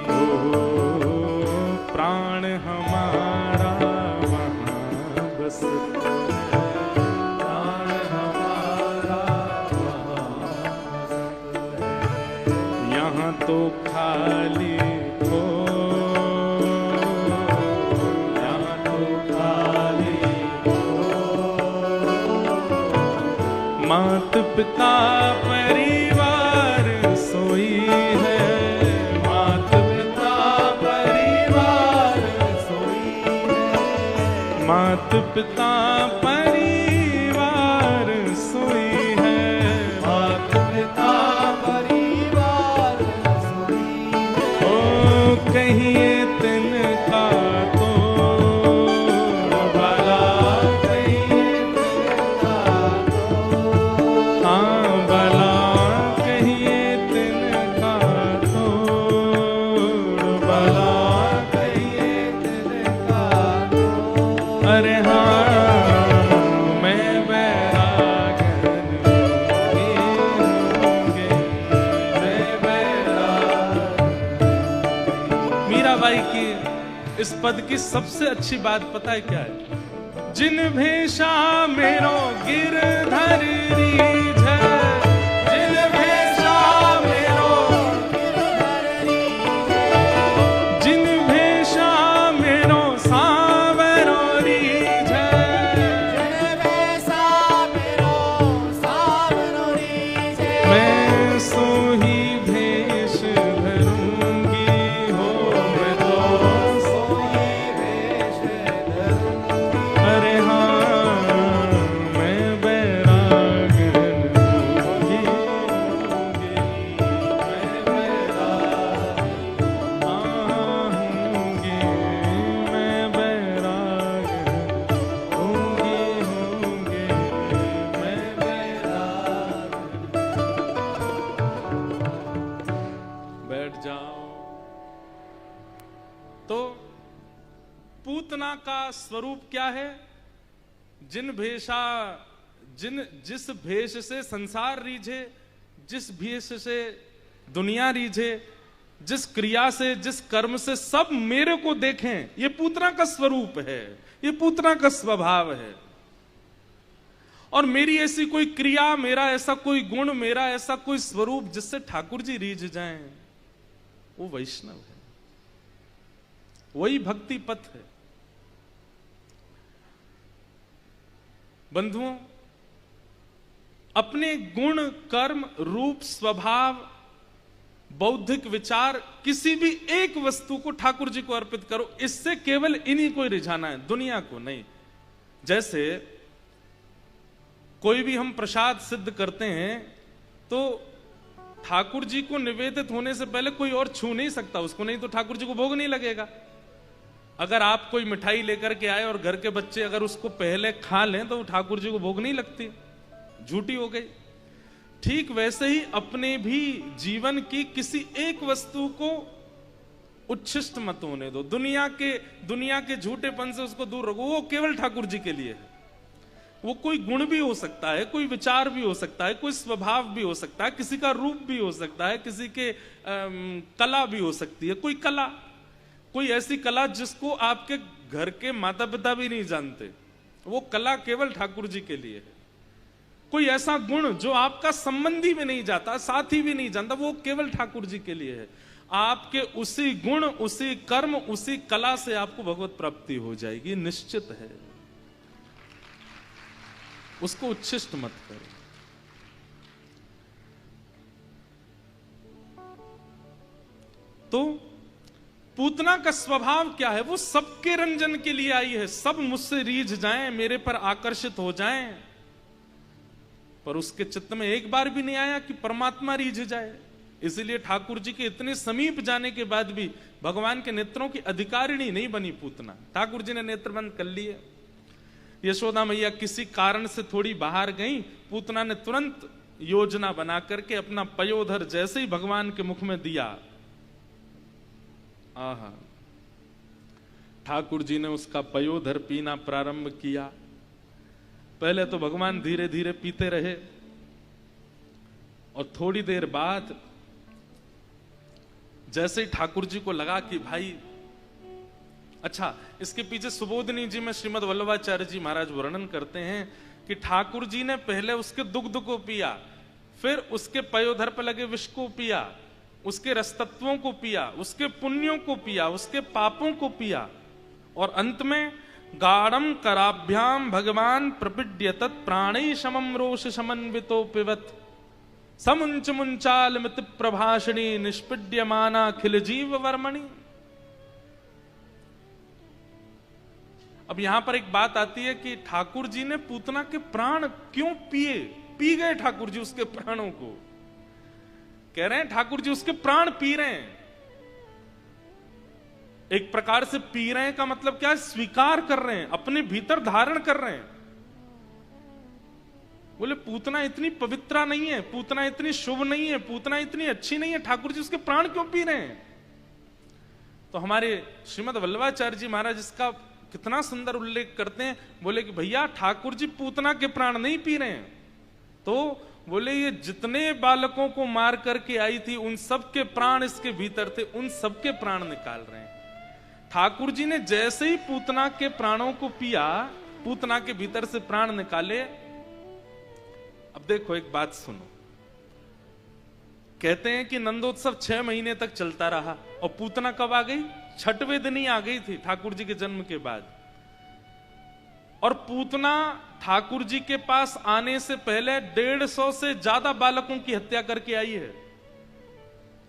होंगी। प्राण हमारा वहाँ बसता है, प्राण हमारा वहाँ बसता है। यहाँ तो खाली हो, यहाँ तो खाली हो। मात पिता परिवार सोई है, मात पिता परिवार सोई है, मात पिता परिवार सोई है, मात पिता परिवार सोई है। ओ कहिए तिनका तो भला, कहिए तिनका तो हाँ भला, कहिए तिनका तो भला, कहिए तिनका तो। अरे हाँ मैं बैरागन होंगे, मैं बैरागन। मीराबाई की इस पद की सबसे अच्छी बात पता है क्या है? जिन भेषा मेरो गिरधर रीझे, जिन भेषा मेरो गिरधर रीझे, जिन भेषा मेरो सांवरो रीझे, जिन भेषा मेरो सांवरो रीझे, मैं सो ही भेष धरूंगी हो, मैं तो सो ही भेष धरूंगी। अरे हाँ मैं बैरागन होंगी, होंगी, मैं बैरागन होंगी, मैं बैरागन होंगी, होंगी, मैं बैरागन। बैठ जाओ। तो पूतना का स्वरूप क्या है? जिन भेषा, जिस भेष से संसार रीझे, जिस भेष से दुनिया रीझे, जिस क्रिया से, जिस कर्म से सब मेरे को देखें, ये पूतना का स्वरूप है, ये पूतना का स्वभाव है। और मेरी ऐसी कोई क्रिया, मेरा ऐसा कोई गुण, मेरा ऐसा कोई स्वरूप जिससे ठाकुर जी रीझ जाएं, वो वैष्णव है, वही भक्ति पथ है। बंधुओं, अपने गुण, कर्म, रूप, स्वभाव, बौद्धिक विचार, किसी भी एक वस्तु को ठाकुर जी को अर्पित करो। इससे केवल इन्हीं को रिझाना है, दुनिया को नहीं। जैसे कोई भी हम प्रसाद सिद्ध करते हैं तो ठाकुर जी को निवेदित होने से पहले कोई और छू नहीं सकता उसको, नहीं तो ठाकुर जी को भोग नहीं लगेगा। अगर आप कोई मिठाई लेकर के आए और घर के बच्चे अगर उसको पहले खा लें तो ठाकुर जी को भोग नहीं लगती, झूठी हो गई। ठीक वैसे ही अपने भी जीवन की किसी एक वस्तु को उच्छिष्ट मत होने दो, दुनिया के झूठेपन से उसको दूर रखो। वो केवल ठाकुर जी के लिए है। वो कोई गुण भी हो सकता है, कोई विचार भी हो सकता है, कोई स्वभाव भी हो सकता है, किसी का रूप भी हो सकता है, किसी के कला भी हो सकती है। कोई ऐसी कला जिसको आपके घर के माता पिता भी नहीं जानते, वो कला केवल ठाकुर जी के लिए है। कोई ऐसा गुण जो आपका संबंधी भी नहीं जाता, साथी भी नहीं जानता, वो केवल ठाकुर जी के लिए है। आपके उसी गुण, उसी कर्म, उसी कला से आपको भगवत प्राप्ति हो जाएगी, निश्चित है। उसको उच्छिष्ट मत करो। तो पूतना का स्वभाव क्या है? वो सबके रंजन के लिए आई है, सब मुझसे रीझ जाएं, मेरे पर आकर्षित हो जाएं। पर उसके चित्त में एक बार भी नहीं आया कि परमात्मा रीझ जाए। इसलिए ठाकुर जी के इतने समीप जाने के बाद भी भगवान के नेत्रों की अधिकारिणी नहीं बनी पूतना। ठाकुर जी ने नेत्र बंद कर लिए। यशोदा मैया किसी कारण से थोड़ी बाहर गई, पूतना ने तुरंत योजना बना करके अपना पयोधर जैसे ही भगवान के मुख में दिया, आहा, ठाकुर जी ने उसका पयोधर पीना प्रारंभ किया। पहले तो भगवान धीरे धीरे पीते रहे और थोड़ी देर बाद जैसे ही ठाकुर जी को लगा कि भाई, अच्छा, इसके पीछे सुबोधनी जी में श्रीमद वल्लभाचार्य जी महाराज वर्णन करते हैं कि ठाकुर जी ने पहले उसके दुग्ध को पिया, फिर उसके पयोधर पर लगे विष को पिया, उसके रसतत्वों को पिया, उसके पुण्यों को पिया, उसके पापों को पिया, और अंत में गाढ़म कराभ्याम भगवान प्रपीड्य तत् प्राणै समम रोष समन्वितो पिबत समुंच मुंचाल मित प्रभाषणी निष्पीड्यमाना खिल जीव वर्मणि। अब यहां पर एक बात आती है कि ठाकुर जी ने पूतना के प्राण क्यों पिए? पी गए ठाकुर जी उसके प्राणों को। कह रहे हैं ठाकुर जी उसके प्राण पी रहे हैं। एक प्रकार से पी रहे हैं का मतलब क्या है? स्वीकार कर रहे हैं, अपने भीतर धारण कर रहे हैं। बोले पूतना इतनी पवित्रा नहीं है, पूतना इतनी शुभ नहीं है, पूतना इतनी अच्छी नहीं है, ठाकुर जी उसके प्राण क्यों पी रहे हैं? तो हमारे श्रीमद वल्लभाचार्य जी महाराज इसका कितना सुंदर उल्लेख करते हैं। बोले कि भैया ठाकुर जी पूतना के प्राण नहीं पी रहे हैं, तो बोले ये जितने बालकों को मार करके आई थी उन सब के प्राण इसके भीतर थे, उन सब के प्राण निकाल रहे हैं। ठाकुर जी ने जैसे ही पूतना के प्राणों को पिया, पूतना के भीतर से प्राण निकाले। अब देखो एक बात सुनो, कहते हैं कि नंदोत्सव 6 महीने तक चलता रहा और पूतना कब आ गई? 6वें दिन ही आ गई थी ठाकुर जी के जन्म के बाद। और पूतना ठाकुर जी के पास आने से पहले 150 से ज्यादा बालकों की हत्या करके आई है।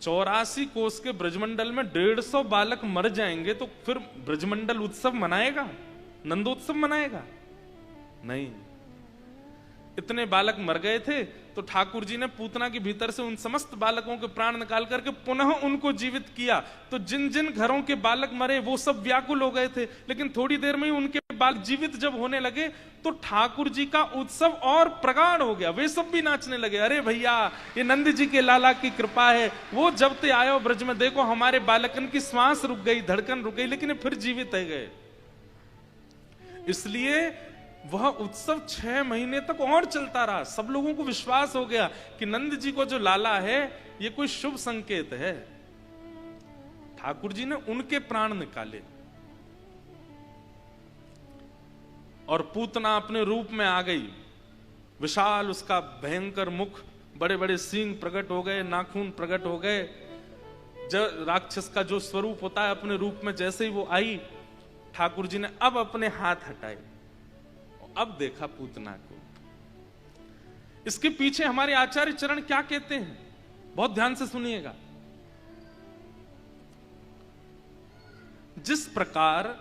84 कोस के ब्रजमंडल में 150 बालक मर जाएंगे तो फिर ब्रजमंडल उत्सव मनाएगा? नंदोत्सव मनाएगा? नहीं। इतने बालक मर गए थे तो ठाकुर जी ने पूतना के भीतर से उन समस्त बालकों के प्राण निकाल करके पुनः उनको जीवित किया। तो जिन जिन घरों के बालक मरे वो सब व्याकुल हो गए थे, लेकिन थोड़ी देर में ही उनके बालक जीवित जब होने लगे तो ठाकुर जी का उत्सव और प्रगाढ़ हो गया। वे सब भी नाचने लगे, अरे भैया ये नंद जी के लाला की कृपा है, वो जब ते आयो ब्रज में, देखो हमारे बालकन की श्वास रुक गई, धड़कन रुक गई, लेकिन फिर जीवित है गए। इसलिए वह उत्सव 6 महीने तक और चलता रहा। सब लोगों को विश्वास हो गया कि नंद जी को जो लाला है ये कोई शुभ संकेत है। ठाकुर जी ने उनके प्राण निकाले और पूतना अपने रूप में आ गई। विशाल उसका भयंकर मुख, बड़े बड़े सींग प्रकट हो गए, नाखून प्रकट हो गए। जब राक्षस का जो स्वरूप होता है अपने रूप में जैसे ही वो आई, ठाकुर जी ने अब अपने हाथ हटाए, अब देखा पूतना को। इसके पीछे हमारे आचार्य चरण क्या कहते हैं, बहुत ध्यान से सुनिएगा। जिस प्रकार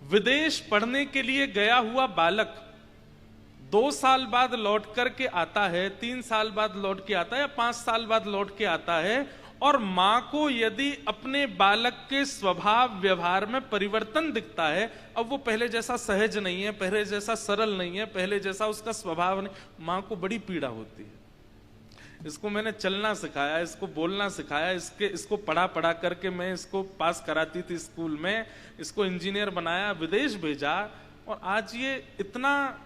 विदेश पढ़ने के लिए गया हुआ बालक 2 साल बाद लौट करके आता है, 3 साल बाद लौट के आता है या 5 साल बाद लौट के आता है, और मां को यदि अपने बालक के स्वभाव व्यवहार में परिवर्तन दिखता है, अब वो पहले जैसा सहज नहीं है, पहले जैसा सरल नहीं है, पहले जैसा उसका स्वभाव नहीं, मां को बड़ी पीड़ा होती है। इसको मैंने चलना सिखाया, इसको बोलना सिखाया, इसको पढ़ा पढ़ा करके मैं इसको पास कराती थी स्कूल में, इसको इंजीनियर बनाया, विदेश भेजा, और आज ये इतना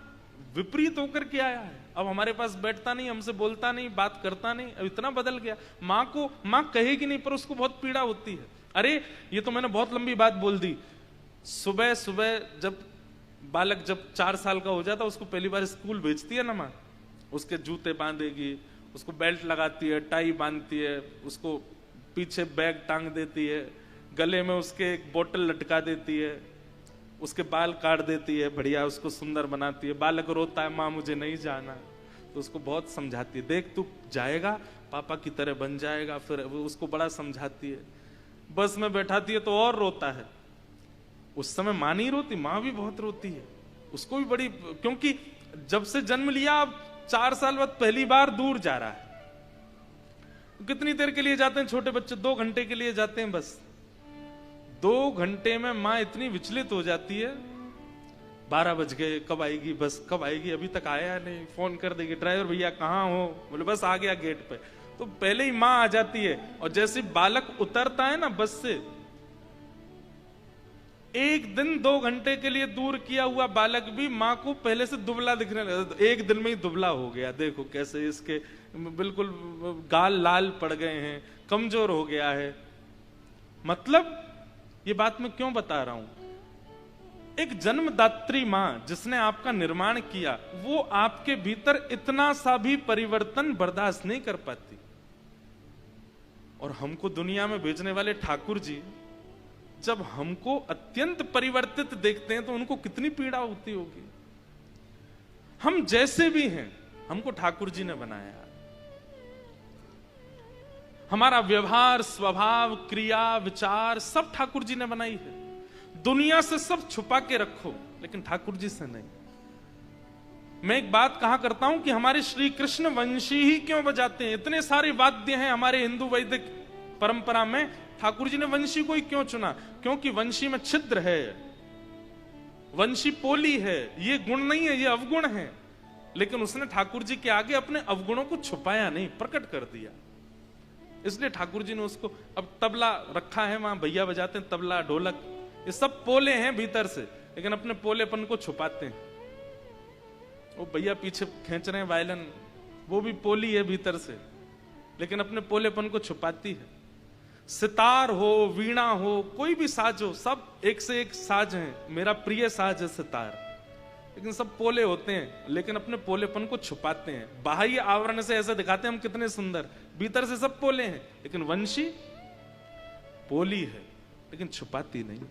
विपरीत होकर के आया है। अब हमारे पास बैठता नहीं, हमसे बोलता नहीं, बात करता नहीं, अब इतना बदल गया। माँ कहेगी नहीं पर उसको बहुत पीड़ा होती है। अरे ये तो मैंने बहुत लंबी बात बोल दी। सुबह सुबह जब बालक 4 साल का हो जाता, उसको पहली बार स्कूल भेजती है ना माँ, उसके जूते बांधेगी, उसको बेल्ट लगाती है, टाई बांधती है, उसको पीछे बैग टांग देती है, गले में उसके एक बोतल लटका देती है, उसके बाल काट देती है, बढ़िया उसको सुंदर बनाती है। बालक रोता है, माँ मुझे नहीं जाना, तो उसको बहुत समझाती है, देख तू जाएगा पापा की तरह बन जाएगा। फिर वो उसको बड़ा समझाती है। बस में बैठाती है तो और रोता है। उस समय माँ नहीं रोती, माँ भी बहुत रोती है, उसको भी बड़ी, क्योंकि जब से जन्म लिया अब 4 साल बाद पहली बार दूर जा रहा है। कितनी देर के लिए जाते हैं छोटे बच्चे? 2 घंटे के लिए जाते हैं बस। 2 घंटे में माँ इतनी विचलित हो जाती है, 12 बज गए, कब आएगी बस, कब आएगी, अभी तक आया नहीं, फोन कर देगी, ड्राइवर भैया कहाँ हो, बोले बस आ गया गेट पे। तो पहले ही माँ आ जाती है, और जैसे बालक उतरता है ना बस से, एक दिन 2 घंटे के लिए दूर किया हुआ बालक भी माँ को पहले से दुबला दिखने लगा। एक दिन में ही दुबला हो गया, देखो कैसे इसके बिल्कुल गाल लाल पड़ गए हैं, कमजोर हो गया है। मतलब ये बात मैं क्यों बता रहा हूं, एक जन्मदात्री मां जिसने आपका निर्माण किया, वो आपके भीतर इतना सा भी परिवर्तन बर्दाश्त नहीं कर पाती। और हमको दुनिया में भेजने वाले ठाकुर जी जब हमको अत्यंत परिवर्तित देखते हैं तो उनको कितनी पीड़ा होती होगी। हम जैसे भी हैं, हमको ठाकुर जी ने बनाया। हमारा व्यवहार, स्वभाव, क्रिया, विचार सब ठाकुर जी ने बनाई है। दुनिया से सब छुपा के रखो, लेकिन ठाकुर जी से नहीं। मैं एक बात कहा करता हूं कि हमारे श्री कृष्ण वंशी ही क्यों बजाते हैं? इतने सारे वाद्य हैं हमारे हिंदू वैदिक परंपरा में, ठाकुर जी ने वंशी को ही क्यों चुना? क्योंकि वंशी में छिद्र है, वंशी पोली है, ये गुण नहीं है, ये अवगुण है। लेकिन उसने ठाकुर जी के आगे अपने अवगुणों को छुपाया नहीं, प्रकट कर दिया। इसलिए ठाकुर जी ने उसको, अब तबला रखा है वहां, भैया बजाते हैं तबला, ढोलक, ये सब पोले हैं भीतर से, लेकिन अपने पोलेपन को छुपाते हैं। वो भैया पीछे खींच रहे हैं वायलिन, वो भी पोली है भीतर से, लेकिन अपने पोलेपन को छुपाती है। सितार हो, वीणा हो, कोई भी साज हो, सब एक से एक साज हैं। मेरा प्रिय साज है सितार, लेकिन सब पोले होते हैं, लेकिन अपने पोलेपन को छुपाते हैं। बाह्य आवरण से ऐसे दिखाते हैं हम कितने सुंदर, भीतर से सब पोले हैं। लेकिन वंशी पोली है, लेकिन छुपाती नहीं।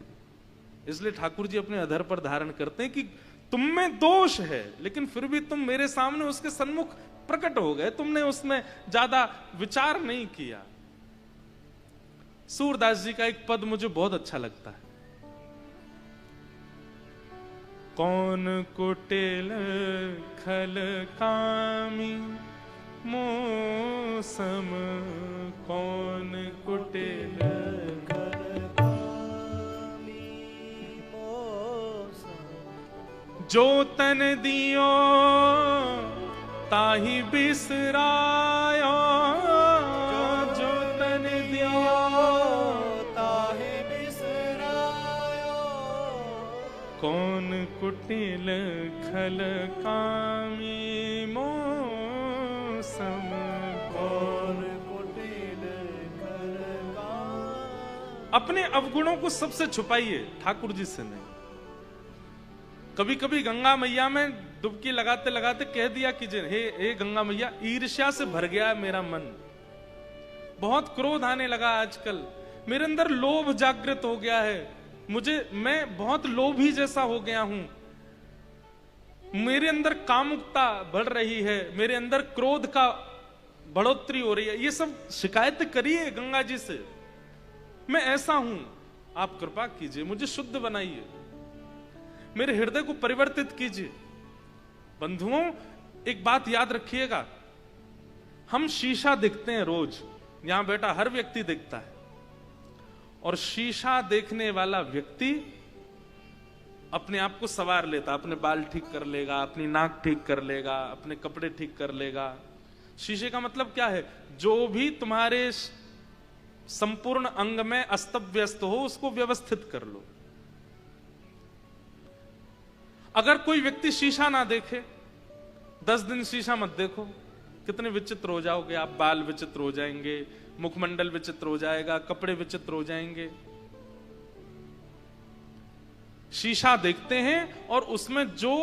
इसलिए ठाकुर जी अपने अधर पर धारण करते हैं कि तुम में दोष है, लेकिन फिर भी तुम मेरे सामने उसके सन्मुख प्रकट हो गए, तुमने उसमें ज्यादा विचार नहीं किया। सूरदास जी का एक पद मुझे बहुत अच्छा लगता है। कौन कुटिल खल कामी मौसम, कौन कुटिल खल कामी मौसम, जो तन दियो ताहि बिसरायो, जो तन दियो ताहि बिसरायो, कौन कुटिल खल कामी मौसम, कौन कुटिल खल कामी। अपने अवगुणों को सबसे छुपाइए, ठाकुर जी से नहीं। कभी कभी गंगा मैया में डुबकी लगाते लगाते कह दिया कीजिए, हे गंगा मैया, ईर्ष्या से भर गया है मेरा मन, बहुत क्रोध आने लगा आजकल, मेरे अंदर लोभ जागृत हो गया है, मैं बहुत लोभी जैसा हो गया हूं, मेरे अंदर कामुकता बढ़ रही है, मेरे अंदर क्रोध का बढ़ोतरी हो रही है। ये सब शिकायत करिए गंगा जी से, मैं ऐसा हूं, आप कृपा कीजिए, मुझे शुद्ध बनाइए, मेरे हृदय को परिवर्तित कीजिए। बंधुओं, एक बात याद रखिएगा, हम शीशा देखते हैं रोज, यहां बैठा हर व्यक्ति देखता है, और शीशा देखने वाला व्यक्ति अपने आप को संवार लेता, अपने बाल ठीक कर लेगा, अपनी नाक ठीक कर लेगा, अपने कपड़े ठीक कर लेगा। शीशे का मतलब क्या है? जो भी तुम्हारे संपूर्ण अंग में अस्त व्यस्त हो उसको व्यवस्थित कर लो। अगर कोई व्यक्ति शीशा ना देखे, 10 दिन शीशा मत देखो, कितने विचित्र हो जाओगे आप। बाल विचित्र हो जाएंगे, मुखमंडल विचित्र हो जाएगा, कपड़े विचित्र हो जाएंगे। शीशा देखते हैं और उसमें जो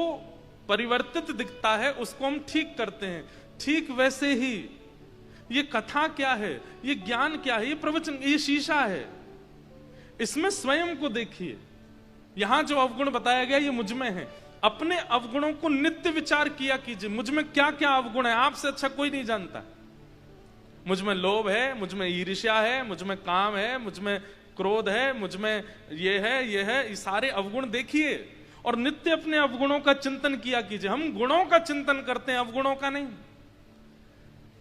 परिवर्तित दिखता है उसको हम ठीक करते हैं। ठीक वैसे ही ये कथा क्या है, ये ज्ञान क्या है, ये प्रवचन, ये शीशा है। इसमें स्वयं को देखिए। यहां जो अवगुण बताया गया ये मुझ में है। अपने अवगुणों को नित्य विचार किया कीजिए। मुझ में क्या क्या अवगुण है आपसे अच्छा कोई नहीं जानता। मुझ में लोभ है, मुझ में ईर्ष्या है, मुझ में काम है, मुझ में क्रोध है, मुझ में ये है, ये सारे अवगुण देखिए और नित्य अपने अवगुणों का चिंतन किया कीजिए। हम गुणों का चिंतन करते हैं, अवगुणों का नहीं।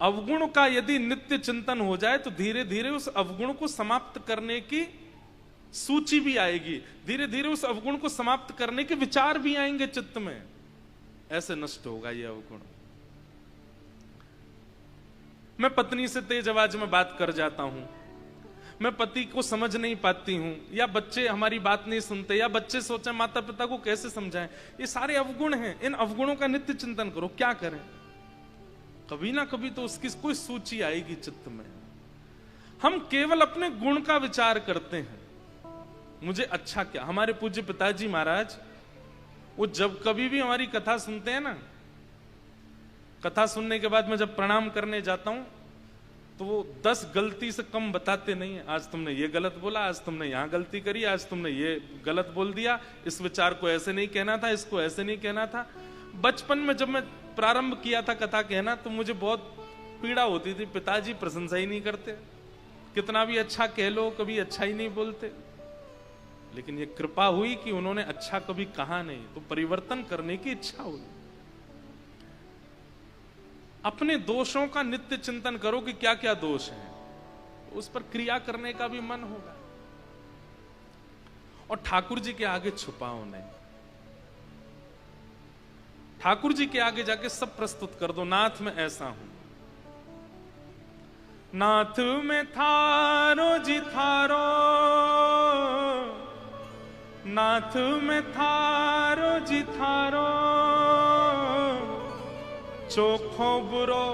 अवगुण का यदि नित्य चिंतन हो जाए तो धीरे धीरे उस अवगुण को समाप्त करने की सूची भी आएगी, धीरे धीरे उस अवगुण को समाप्त करने के विचार भी आएंगे चित्त में। ऐसे नष्ट होगा यह अवगुण। मैं पत्नी से तेज आवाज में बात कर जाता हूं, मैं पति को समझ नहीं पाती हूं, या बच्चे हमारी बात नहीं सुनते, या बच्चे सोचे माता पिता को कैसे समझाएं। ये सारे अवगुण हैं। इन अवगुणों का नित्य चिंतन करो। क्या करें? कभी ना कभी तो उसकी कोई सूची आएगी चित्त में। हम केवल अपने गुण का विचार करते हैं, मुझे अच्छा क्या। हमारे पूज्य पिताजी महाराज, वो जब कभी भी हमारी कथा सुनते हैं ना, कथा सुनने के बाद मैं जब प्रणाम करने जाता हूं तो वो 10 गलती से कम बताते नहीं है। आज तुमने ये गलत बोला, आज तुमने यहां गलती करी, आज तुमने ये गलत बोल दिया, इस विचार को ऐसे नहीं कहना था, इसको ऐसे नहीं कहना था। बचपन में जब मैं प्रारंभ किया था कथा कहना तो मुझे बहुत पीड़ा होती थी। पिताजी प्रशंसा ही नहीं करते, कितना भी अच्छा कह लो कभी अच्छा ही नहीं बोलते। लेकिन ये कृपा हुई कि उन्होंने अच्छा कभी कहा नहीं, तो परिवर्तन करने की इच्छा हुई। अपने दोषों का नित्य चिंतन करो कि क्या क्या दोष हैं, उस पर क्रिया करने का भी मन होगा। और ठाकुर जी के आगे छुपाओ नहीं। ठाकुर जी के आगे जाके सब प्रस्तुत कर दो। नाथ मैं ऐसा हूं, नाथ में थारो जी थारो, नाथ में थारो जी थारो, चोखो बुरो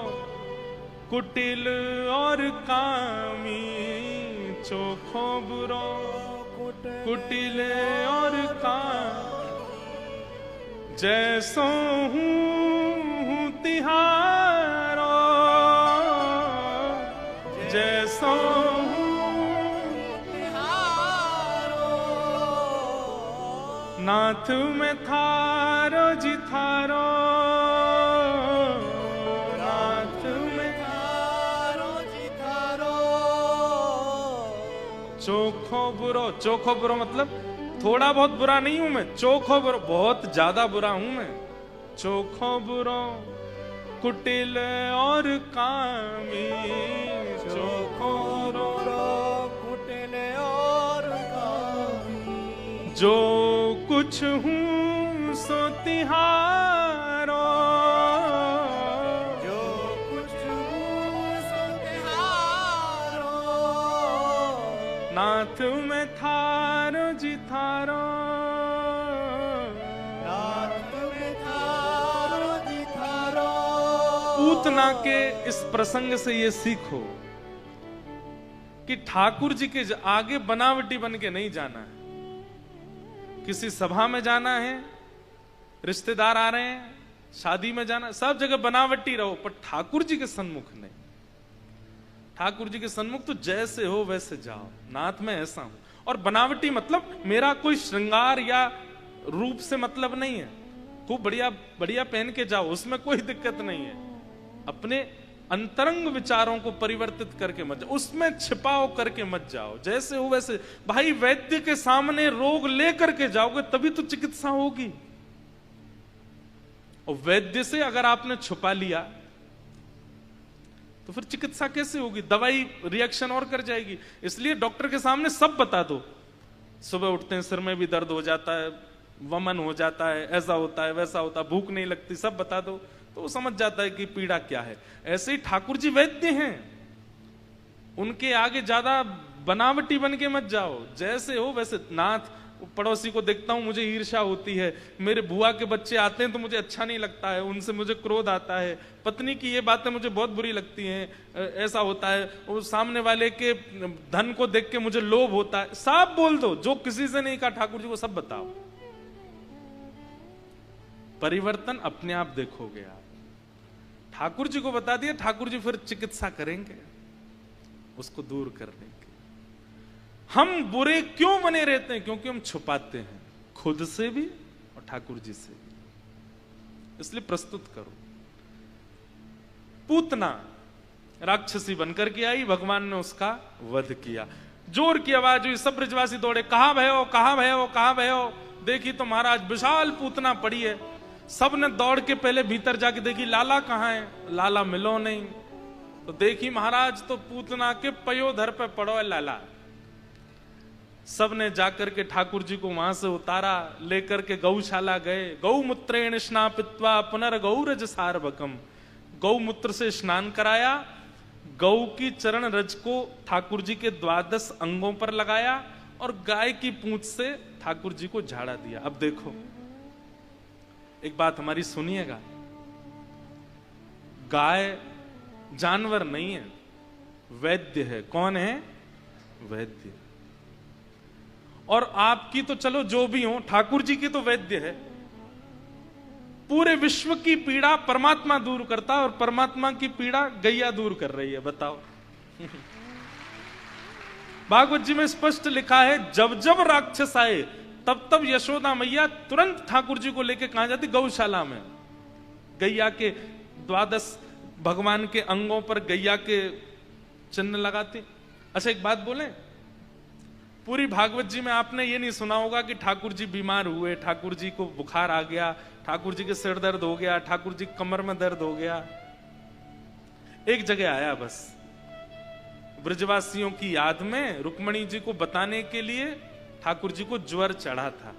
कुटिल और कामी, चोखो बुरो कुटिल और कामी, जैसो हूं तिहारो, जैसो नाथ में थारो जी थारो, नाथ में थारो जी थारो, चोखो बुरो। चोखो बुरो मतलब थोड़ा बहुत बुरा नहीं हूं मैं, चोखो बुरो बहुत ज्यादा बुरा हूं मैं। चोखो बुरो कुटिल और कामी, चोखो बुरो कुटिल और कामी, जो कुछ हूं सो तिहारो, जो कुछ हूं सो तिहारो, नाथ में थारो जी थारो, नाथ में थारो जी थारो। पूतना के इस प्रसंग से ये सीखो कि ठाकुर जी के आगे बनावटी बन के नहीं जाना है। किसी सभा में जाना है, रिश्तेदार आ रहे हैं, शादी में जाना, सब जगह बनावटी रहो, पर ठाकुर जी के सन्मुख नहीं। ठाकुर जी के सन्मुख तो जैसे हो वैसे जाओ। नाथ में ऐसा हूं। और बनावटी मतलब मेरा कोई श्रृंगार या रूप से मतलब नहीं है। खूब बढ़िया बढ़िया पहन के जाओ, उसमें कोई दिक्कत नहीं है। अपने अंतरंग विचारों को परिवर्तित करके मत जाओ, उसमें छिपाओ करके मत जाओ। जैसे हो वैसे। भाई वैद्य के सामने रोग लेकर के जाओगे तभी तो चिकित्सा होगी। और वैद्य से अगर आपने छुपा लिया तो फिर चिकित्सा कैसे होगी? दवाई रिएक्शन और कर जाएगी। इसलिए डॉक्टर के सामने सब बता दो। सुबह उठते हैं सिर में भी दर्द हो जाता है, वमन हो जाता है, ऐसा होता है वैसा होता है, भूख नहीं लगती, सब बता दो। तो वो समझ जाता है कि पीड़ा क्या है। ऐसे ही ठाकुर जी वैद्य हैं, उनके आगे ज्यादा बनावटी बन के मत जाओ, जैसे हो वैसे। नाथ, पड़ोसी को देखता हूं मुझे ईर्ष्या होती है, मेरे बुआ के बच्चे आते हैं तो मुझे अच्छा नहीं लगता है, उनसे मुझे क्रोध आता है, पत्नी की ये बातें मुझे बहुत बुरी लगती हैं, ऐसा होता है, वो सामने वाले के धन को देख के मुझे लोभ होता है। सब बोल दो, जो किसी से नहीं कहा ठाकुर जी को सब बताओ, परिवर्तन अपने आप देखोगे आप। ठाकुर जी को बता दिया, ठाकुर जी फिर चिकित्सा करेंगे उसको दूर करने की। हम बुरे क्यों बने रहते हैं? क्योंकि हम छुपाते हैं खुद से भी और ठाकुर जी से भी। इसलिए प्रस्तुत करो। पूतना राक्षसी बनकर के आई, भगवान ने उसका वध किया। जोर की आवाज हुई, सब ब्रजवासी दौड़े, कहां भय हो, कहां भय हो, कहां भय हो। देखी तो महाराज विशाल पूतना पड़ी है। सब ने दौड़ के पहले भीतर जाके देखी, लाला कहां है? लाला मिलो नहीं। तो देखी महाराज तो पूतना के पयोधर पे पड़ो है लाला। सब ने जाकर के ठाकुर जी को वहां से उतारा, लेकर के गौशाला गए। गौमूत्रेण स्नापित्वा पुनर्गौरज सार्वकम, गौमूत्र से स्नान कराया, गौ की चरण रज को ठाकुर जी के 12 अंगों पर लगाया और गाय की पूंछ से ठाकुर जी को झाड़ा दिया। अब देखो, एक बात हमारी सुनिएगा, गाय जानवर नहीं है, वैद्य है। कौन है? वैद्य। और आपकी तो चलो जो भी हो, ठाकुर जी की तो वैद्य है। पूरे विश्व की पीड़ा परमात्मा दूर करता और परमात्मा की पीड़ा गैया दूर कर रही है। बताओ। भागवत जी में स्पष्ट लिखा है, जब जब राक्षस आए तब तब यशोदा मैया तुरंत ठाकुर जी को लेके कहां जाती? गौशाला में। गैया के 12 भगवान के अंगों पर गैया के चिन्ह लगाती। अच्छा एक बात बोले, पूरी भागवत जी में आपने ये नहीं सुना होगा कि ठाकुर जी बीमार हुए, ठाकुर जी को बुखार आ गया, ठाकुर जी के सिर दर्द हो गया, ठाकुर जी कमर में दर्द हो गया। एक जगह आया बस, ब्रजवासियों की याद में रुक्मणी जी को बताने के लिए ठाकुर जी को ज्वर चढ़ा था।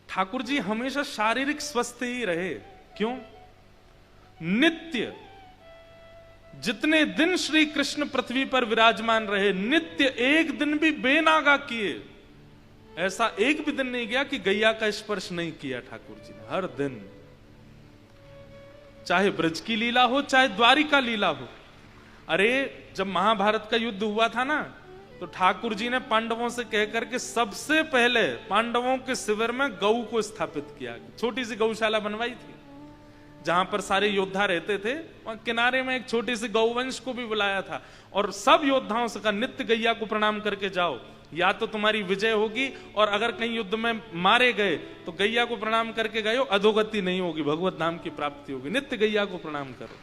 ठाकुर जी हमेशा शारीरिक स्वस्थ ही रहे। क्यों? नित्य जितने दिन श्री कृष्ण पृथ्वी पर विराजमान रहे, नित्य एक दिन भी बेनागा किए। ऐसा एक भी दिन नहीं गया कि गैया का स्पर्श नहीं किया ठाकुर जी ने। हर दिन, चाहे ब्रज की लीला हो, चाहे द्वारिका लीला हो। अरे जब महाभारत का युद्ध हुआ था ना, तो ठाकुर जी ने पांडवों से कहकर के सबसे पहले पांडवों के शिविर में गौ को स्थापित किया। छोटी सी गौशाला बनवाई थी जहां पर सारे योद्धा रहते थे। वहां किनारे में एक छोटी सी गौवंश को भी बुलाया था और सब योद्धाओं से कहा, नित्य गैया को प्रणाम करके जाओ, या तो तुम्हारी विजय होगी, और अगर कहीं युद्ध में मारे गए तो गैया को प्रणाम करके गए, अधोगति नहीं होगी, भगवत धाम की प्राप्ति होगी। नित्य गैया को प्रणाम करो।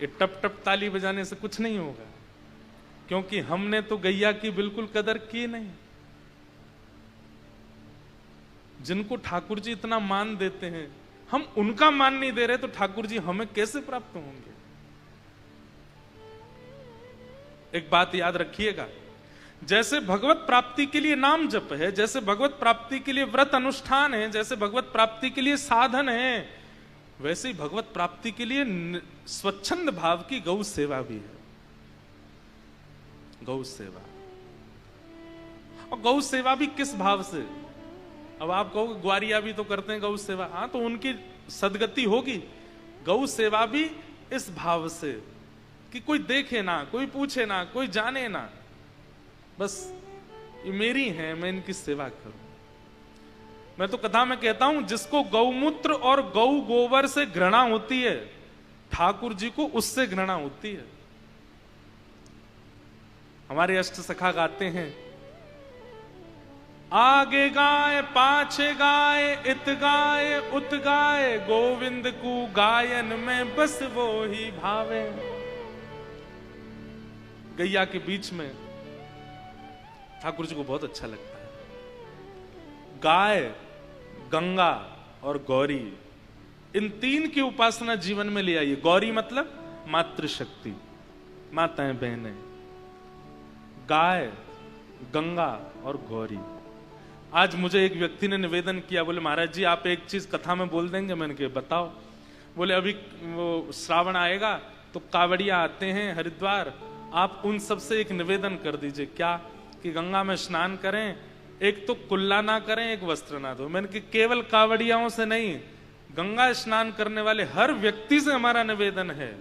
ये टप टप ताली बजाने से कुछ नहीं होगा, क्योंकि हमने तो गैया की बिल्कुल कदर की नहीं। जिनको ठाकुर जी इतना मान देते हैं, हम उनका मान नहीं दे रहे, तो ठाकुर जी हमें कैसे प्राप्त होंगे? एक बात याद रखिएगा, जैसे भगवत प्राप्ति के लिए नाम जप है, जैसे भगवत प्राप्ति के लिए व्रत अनुष्ठान है, जैसे भगवत प्राप्ति के लिए साधन है, वैसे ही भगवत प्राप्ति के लिए स्वच्छंद भाव की गौ सेवा भी है। गौ सेवा, और गौ सेवा भी किस भाव से? अब आप कहोगे ग्वारिया भी तो करते हैं गौ सेवा। हाँ, तो उनकी सदगति होगी। गौ सेवा भी इस भाव से कि कोई देखे ना, कोई पूछे ना, कोई जाने ना, बस ये मेरी है, मैं इनकी सेवा करूं। मैं तो कथा में कहता हूं, जिसको गौमूत्र और गौ गोबर से घृणा होती है, ठाकुर जी को उससे घृणा होती है। हमारे अष्ट सखा गाते हैं, आगे गाय पाछे गाय, इत गाय उत गाय, गोविंद को गायन में बस वो ही भावे। गैया के बीच में ठाकुर जी को बहुत अच्छा लगता है। गाय, गंगा और गौरी, इन तीन की उपासना जीवन में ले आइए। गौरी मतलब मातृशक्ति, माताएं बहनें। गाय, गंगा और गौरी, आज मुझे एक व्यक्ति ने निवेदन किया, बोले महाराज जी आप एक चीज कथा में बोल देंगे। मैंने कहा बताओ। बोले अभी वो श्रावण आएगा तो कावड़िया आते हैं हरिद्वार, आप उन सब से एक निवेदन कर दीजिए। क्या? कि गंगा में स्नान करें, एक तो कुल्ला ना करें, एक वस्त्र ना धो। मैंने कि केवल कावड़ियाओं से नहीं, गंगा स्नान करने वाले हर व्यक्ति से हमारा निवेदन है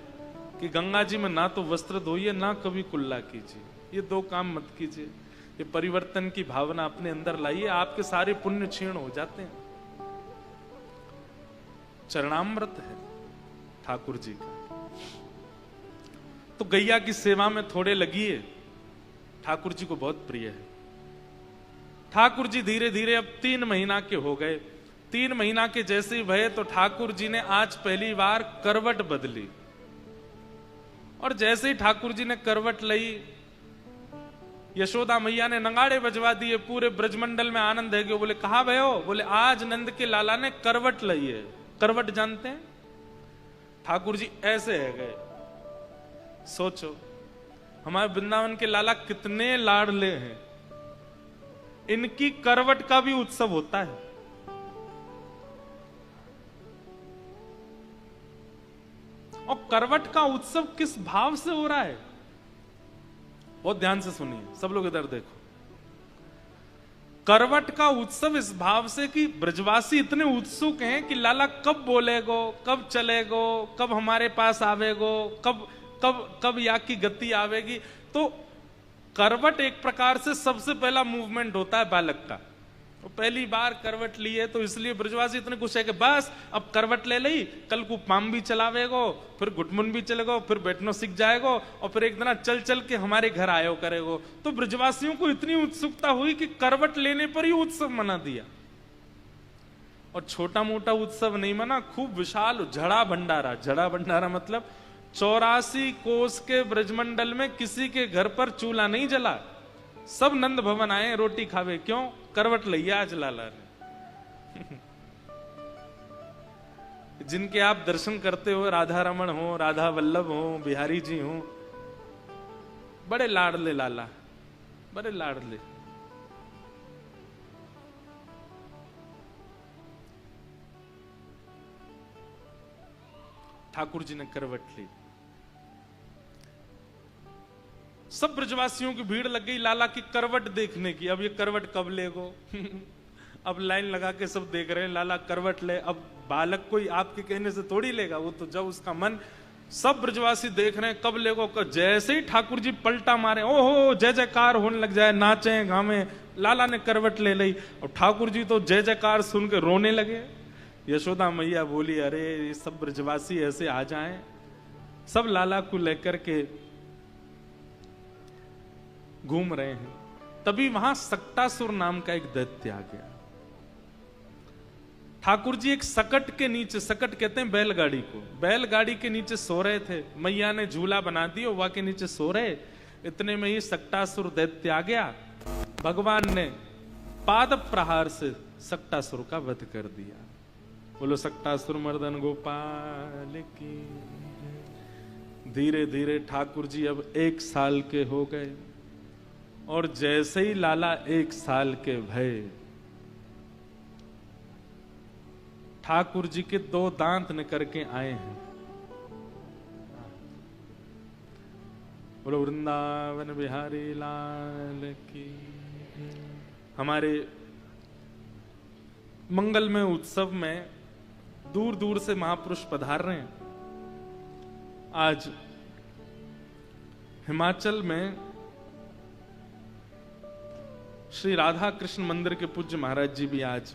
कि गंगा जी में ना तो वस्त्र धोइए ना कभी कुल्ला कीजिए, ये दो काम मत कीजिए। ये परिवर्तन की भावना अपने अंदर लाइए, आपके सारे पुण्य क्षीण हो जाते हैं। चरणामृत है ठाकुर जी का। तो गैया की सेवा में थोड़े लगिए, ठाकुर जी को बहुत प्रिय है। ठाकुर जी धीरे धीरे अब 3 महीना के हो गए। 3 महीना के जैसे ही भये तो ठाकुर जी ने आज पहली बार करवट बदली। और जैसे ही ठाकुर जी ने करवट ली, यशोदा मैया ने नगाड़े बजवा दिए, पूरे ब्रजमंडल में आनंद है। बोले कहा भयो? बोले आज नंद के लाला ने करवट ली है। करवट जानते हैं? ठाकुर जी ऐसे है गए। सोचो हमारे वृंदावन के लाला कितने लाडले हैं, इनकी करवट का भी उत्सव होता है। और करवट का उत्सव किस भाव से हो रहा है? बहुत ध्यान से सुनिए, सब लोग इधर देखो। करवट का उत्सव इस भाव से कि ब्रजवासी इतने उत्सुक हैं कि लाला कब बोलेगो, कब चलेगो, कब हमारे पास आवेगो, कब कब कब या की गति आवेगी। तो करवट एक प्रकार से सबसे पहला मूवमेंट होता है बालक का। वो पहली बार करवट ली है तो इसलिए ब्रजवासी इतने खुश है कि बस अब करवट ले ली, कल को पाम भी चलावेगो, फिर गुटमुन भी चलेगो, फिर बैठना सीख जाएगो, और फिर एक दिन चल चल के हमारे घर आयो करेगो। तो ब्रजवासियों को इतनी उत्सुकता हुई कि करवट लेने पर ही उत्सव मना दिया। और छोटा मोटा उत्सव नहीं मना, खूब विशाल झड़ा भंडारा। झड़ा भंडारा मतलब 84 कोस के ब्रजमंडल में किसी के घर पर चूल्हा नहीं जला, सब नंद भवन आए रोटी खावे। क्यों? करवट लिया आज लाला ने। जिनके आप दर्शन करते हो, राधा रमण हो, राधा वल्लभ हो, बिहारी जी हो, बड़े लाडले लाला, बड़े लाडले। ठाकुर जी ने करवट ली। सब ब्रजवासियों की भीड़ लग गई लाला की करवट देखने की। अब ये करवट कब लेगो? अब लाइन लगा के सब देख रहे हैं लाला करवट ले। अब बालक कोई आपके कहने से थोड़ी लेगा, वो तो जब उसका मन। सब ब्रजवासी देख रहे हैं कब लेगो। जैसे ही ठाकुर जी पलटा मारे, ओहो जय जयकार होने लग जाए, नाचे गावे, लाला ने करवट ले ली। और ठाकुर जी तो जय जयकार सुन के रोने लगे। यशोदा मैया बोली अरे ये सब ब्रजवासी ऐसे आ जाएं। सब लाला को लेकर के घूम रहे हैं। तभी वहां सक्टासुर नाम का एक दैत्य आ गया। ठाकुर जी एक सकट के नीचे, सकट कहते हैं बैलगाड़ी को, बैलगाड़ी के नीचे सो रहे थे। मैया ने झूला बना दिया, वहां के नीचे सो रहे। इतने में ही सक्टासुर दैत्य आ गया। भगवान ने पाद प्रहार से सक्टासुर का वध कर दिया। बोलो सक्टासुर मर्दन गोपाल की। धीरे धीरे ठाकुर जी अब 1 साल के हो गए। और जैसे ही लाला 1 साल के भये, ठाकुर जी के 2 दांत निकल के आए हैं। बोलो वृंदावन बिहारी लाल की। हमारे मंगलमय उत्सव में दूर दूर से महापुरुष पधार रहे हैं। आज हिमाचल में श्री राधा कृष्ण मंदिर के पूज्य महाराज जी भी आज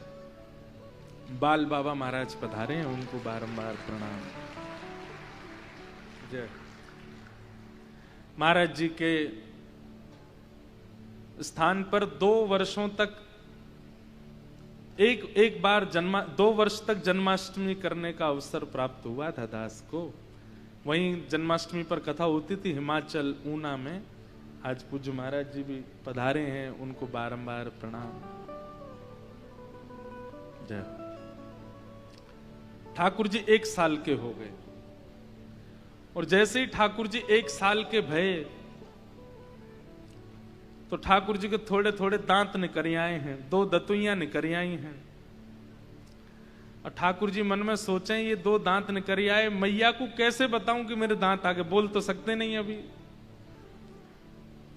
बाल बाबा महाराज पधारे हैं, उनको बारंबार प्रणाम। जय। महाराज जी के स्थान पर 2 वर्षों तक एक बार 2 वर्ष तक जन्माष्टमी करने का अवसर प्राप्त हुआ था दास को। वहीं जन्माष्टमी पर कथा होती थी हिमाचल ऊना में। आज पूज्य महाराज जी भी पधारे हैं, उनको बारंबार प्रणाम। जय। ठाकुर जी 1 साल के हो गए। और जैसे ही ठाकुर जी 1 साल के भये, तो ठाकुर जी के थोड़े थोड़े दांत निकल आए हैं, 2 दतुइयां निकल आई हैं। और ठाकुर जी मन में सोचे ये 2 दांत निकल आए, मैया को कैसे बताऊं कि मेरे दांत आगे, बोल तो सकते नहीं अभी।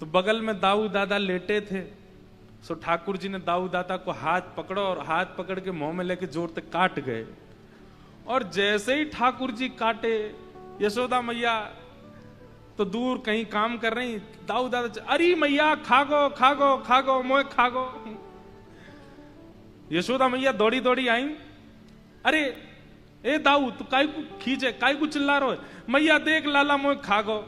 तो बगल में दाऊ दादा लेटे थे, सो ठाकुर जी ने दाऊ दादा को हाथ पकड़ो और हाथ पकड़ के मुंह में लेके जोर से काट गए। और जैसे ही ठाकुर जी काटे, यशोदा मैया तो दूर कहीं काम कर रही, दाऊ दादा अरे मैया खागो खागो खागो मोए खागो। यशोदा मैया दौड़ी दौड़ी आई, अरे ए दाऊ तू काय को खींचे, काय को चिल्ला रहो है? मैया देख लाला मोए खागो।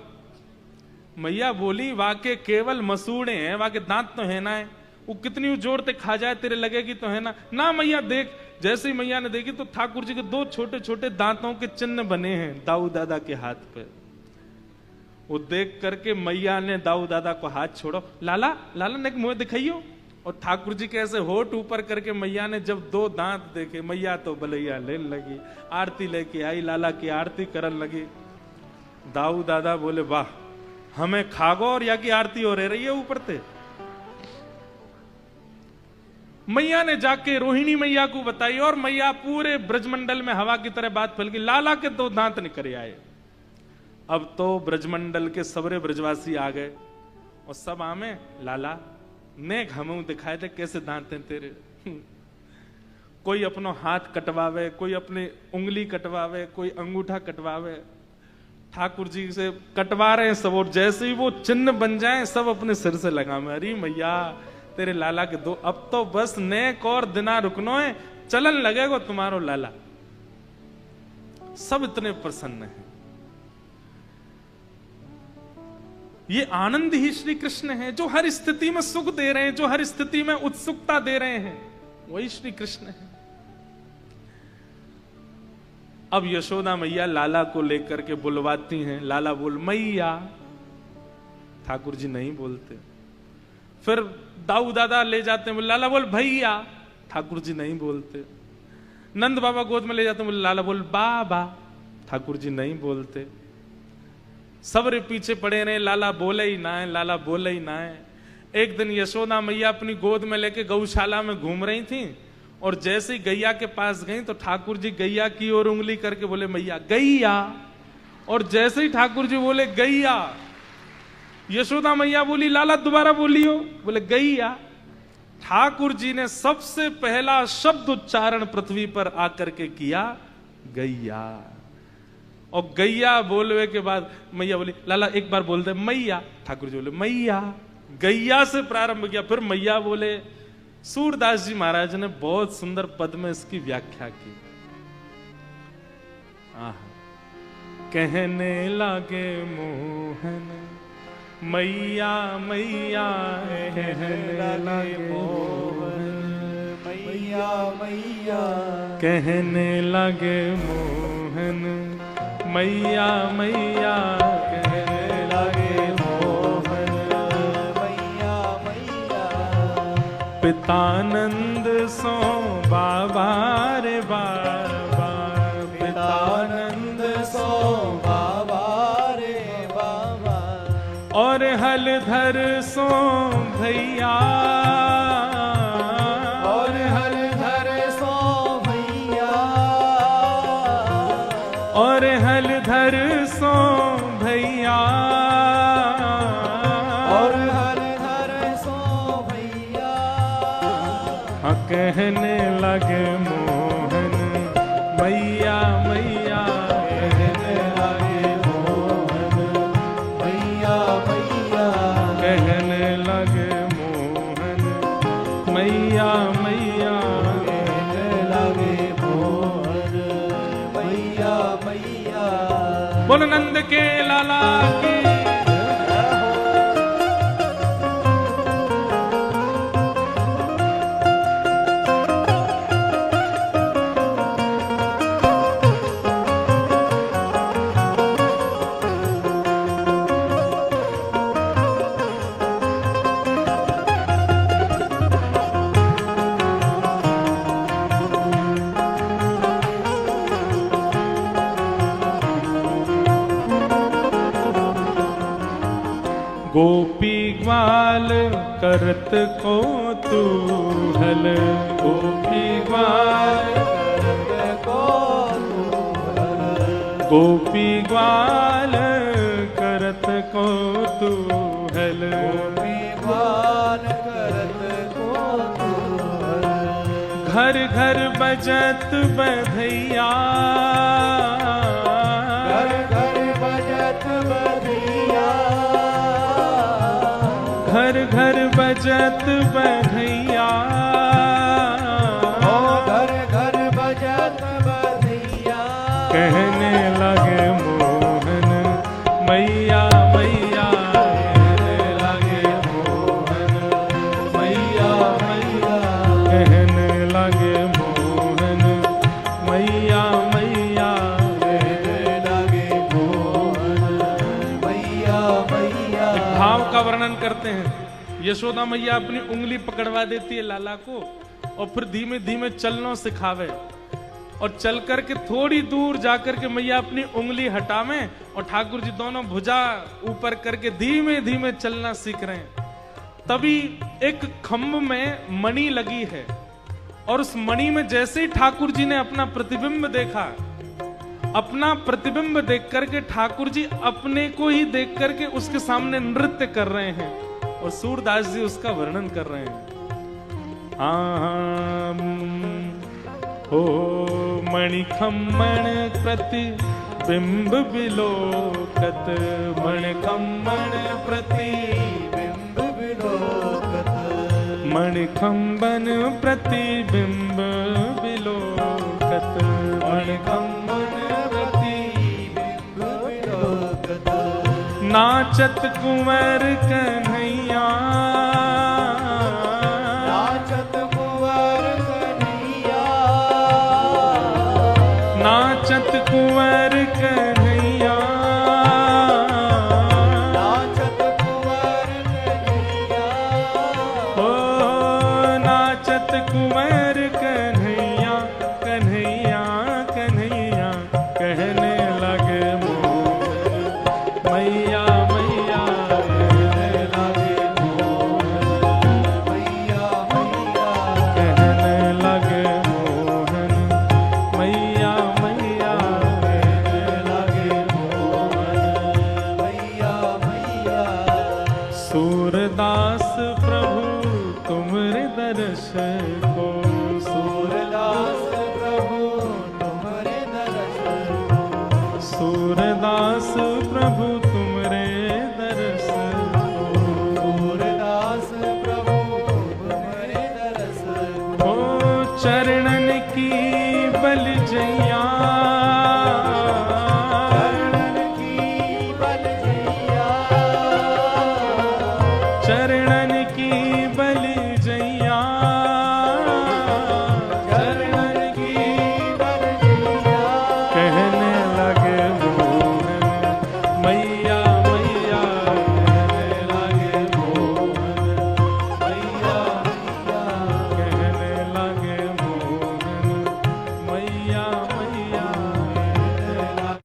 मैया बोली वाके केवल मसूड़े हैं, वाके दांत तो है ना है, वो कितनी जोर से खा जाए तेरे लगेगी तो है ना। ना मैया देख। जैसे ही मैया ने देखी तो ठाकुर जी के 2 छोटे छोटे दांतों के चिन्ह बने हैं दाऊ दादा के हाथ पे। वो देख करके मैया ने दाऊ दादा को हाथ छोड़ो, लाला लाला ने मुंह दिखाइयो। और ठाकुर जी के ऐसे होठ ऊपर करके मैया ने जब 2 दांत देखे, मैया तो बलैया लेने लगी, आरती लेके आई, लाला की आरती करने लगी। दाऊ दादा बोले वाह, हमें खागो और या की आरती हो रही है ऊपर से। मैया ने जाके रोहिणी मैया को बताई और मैया पूरे ब्रजमंडल में हवा की तरह बात फैल गई, लाला के 2 दांत निकल आए। अब तो ब्रजमंडल के सबरे ब्रजवासी आ गए और सब आमे लाला ने हमें दिखाए थे कैसे दांत हैं तेरे। कोई अपनो हाथ कटवावे, कोई अपनी उंगली कटवावे, कोई अंगूठा कटवावे। ठाकुर जी से कटवा रहे हैं सब, और जैसे ही वो चिन्ह बन जाए सब अपने सिर से लगावे। अरे मैया तेरे लाला के 2, अब तो बस नेक और दिना रुकनो है, चलन लगेगा तुम्हारो लाला। सब इतने प्रसन्न हैं। ये आनंद ही श्री कृष्ण है, जो हर स्थिति में सुख दे रहे हैं, जो हर स्थिति में उत्सुकता दे रहे हैं, वही श्री कृष्ण है। अब यशोदा मैया लाला को लेकर के बुलवाती हैं, लाला बोल मैया। ठाकुर जी नहीं बोलते। फिर दाऊ दादा ले जाते हैं, बोले लाला बोल भैया। ठाकुर जी नहीं बोलते। नंद बाबा गोद में ले जाते हैं, बोले लाला बोल बाबा। ठाकुर जी नहीं बोलते। सबरे पीछे पड़े रहे, लाला बोले ही ना है, लाला बोले ही ना है। एक दिन यशोदा मैया अपनी गोद में लेके गौशाला में घूम रही थी, और जैसे ही गैया के पास गई तो ठाकुर जी गैया की ओर उंगली करके बोले मैया गैया। और जैसे ही ठाकुर जी बोले गैया, यशोदा मैया बोली लाला दोबारा बोलियो, बोले गैया। ठाकुर जी ने सबसे पहला शब्द उच्चारण पृथ्वी पर आकर के किया गैया। और गैया बोलने के बाद मैया बोली लाला एक बार बोल दे मैया। ठाकुर जी बोले मैया। गैया से प्रारंभ किया, फिर मैया बोले। सूरदास जी महाराज ने बहुत सुंदर पद में इसकी व्याख्या की। कहने लागे मोहन मैया मैया, कहने लागे मोहन मैया मैया, कहने लागे मोहन मैया मैया, कहने लागे मोहन मैया मैया। पितानंद सो बाबा रे बाबा, पितानंद सो बाबा रे बाबा। और हलधर सो भैया, और हलधर सो भैया, और हलधर सो भैया, और हलधर सो भैया। हाँ कहने लगे मोहन मैया मैया, कहने लगे मोहन मैया मैया, कहने लगे मोहन मैया मैया, कहने लगे मोहन मैया मैया। बोल नंद के लाला की। करत कौतूहल गोपी ग्वाल करत कौतूहल गोपी ग्वाल करत कौतूहल गोपी ग्वाल करत कौतूहल घर घर बजत बधैया घर घर बजत बधैया घर घर बजत बधैया ओ घर घर बजत बधैया कहने लगे मोहन मैया मैया कहने लगे मोहन मैया मैया कहने लगे मोहन मैया मैया कहने लगे मोहन मैया मैया। भाव का वर्णन करते हैं। यशोदा मैया अपनी उंगली पकड़वा देती है लाला को और फिर धीमे धीमे चलना सिखावे और चल करके थोड़ी दूर जाकर के मैया अपनी उंगली हटावे और ठाकुर जी दोनों भुजा ऊपर करके धीमे धीमे चलना सीख रहे हैं। तभी एक खम्भ में मणि लगी है और उस मणि में जैसे ही ठाकुर जी ने अपना प्रतिबिंब देखा, अपना प्रतिबिंब देख करके ठाकुर जी अपने को ही देख करके उसके सामने नृत्य कर रहे हैं और सूरदास जी उसका वर्णन कर रहे हैं। हो मणिखम्मण प्रतिबिंब विलोकत मणिखम्मण प्रतिबिंब विलोकत मणिखम्बन प्रतिबिंब विलोकत मणिखम्बन प्रतिबिंब विलोकत नाचत कुंवर कन्हैया नाचत कुंवर कन्हैया नाचत कुंवर कन्हैया नाचत कुंवर कन्हैया हो नाचत कुंवर कन्हैया कन्हैया कन्हैया कहने लगे मोहन मैया मैया कहने लगे मोहन मैया मैया कहने लगे मोहन मैया मैया कहने लगे मोहन मैया मैया। सूरदास प्रभु तुमरे दर्श को सूरदास प्रभु तुम्हारे दर्शन को सूरदास प्रभु तुमरे दर्श सूरदास प्रभु तुम्हारे दर्शन को चरणन की बल जैया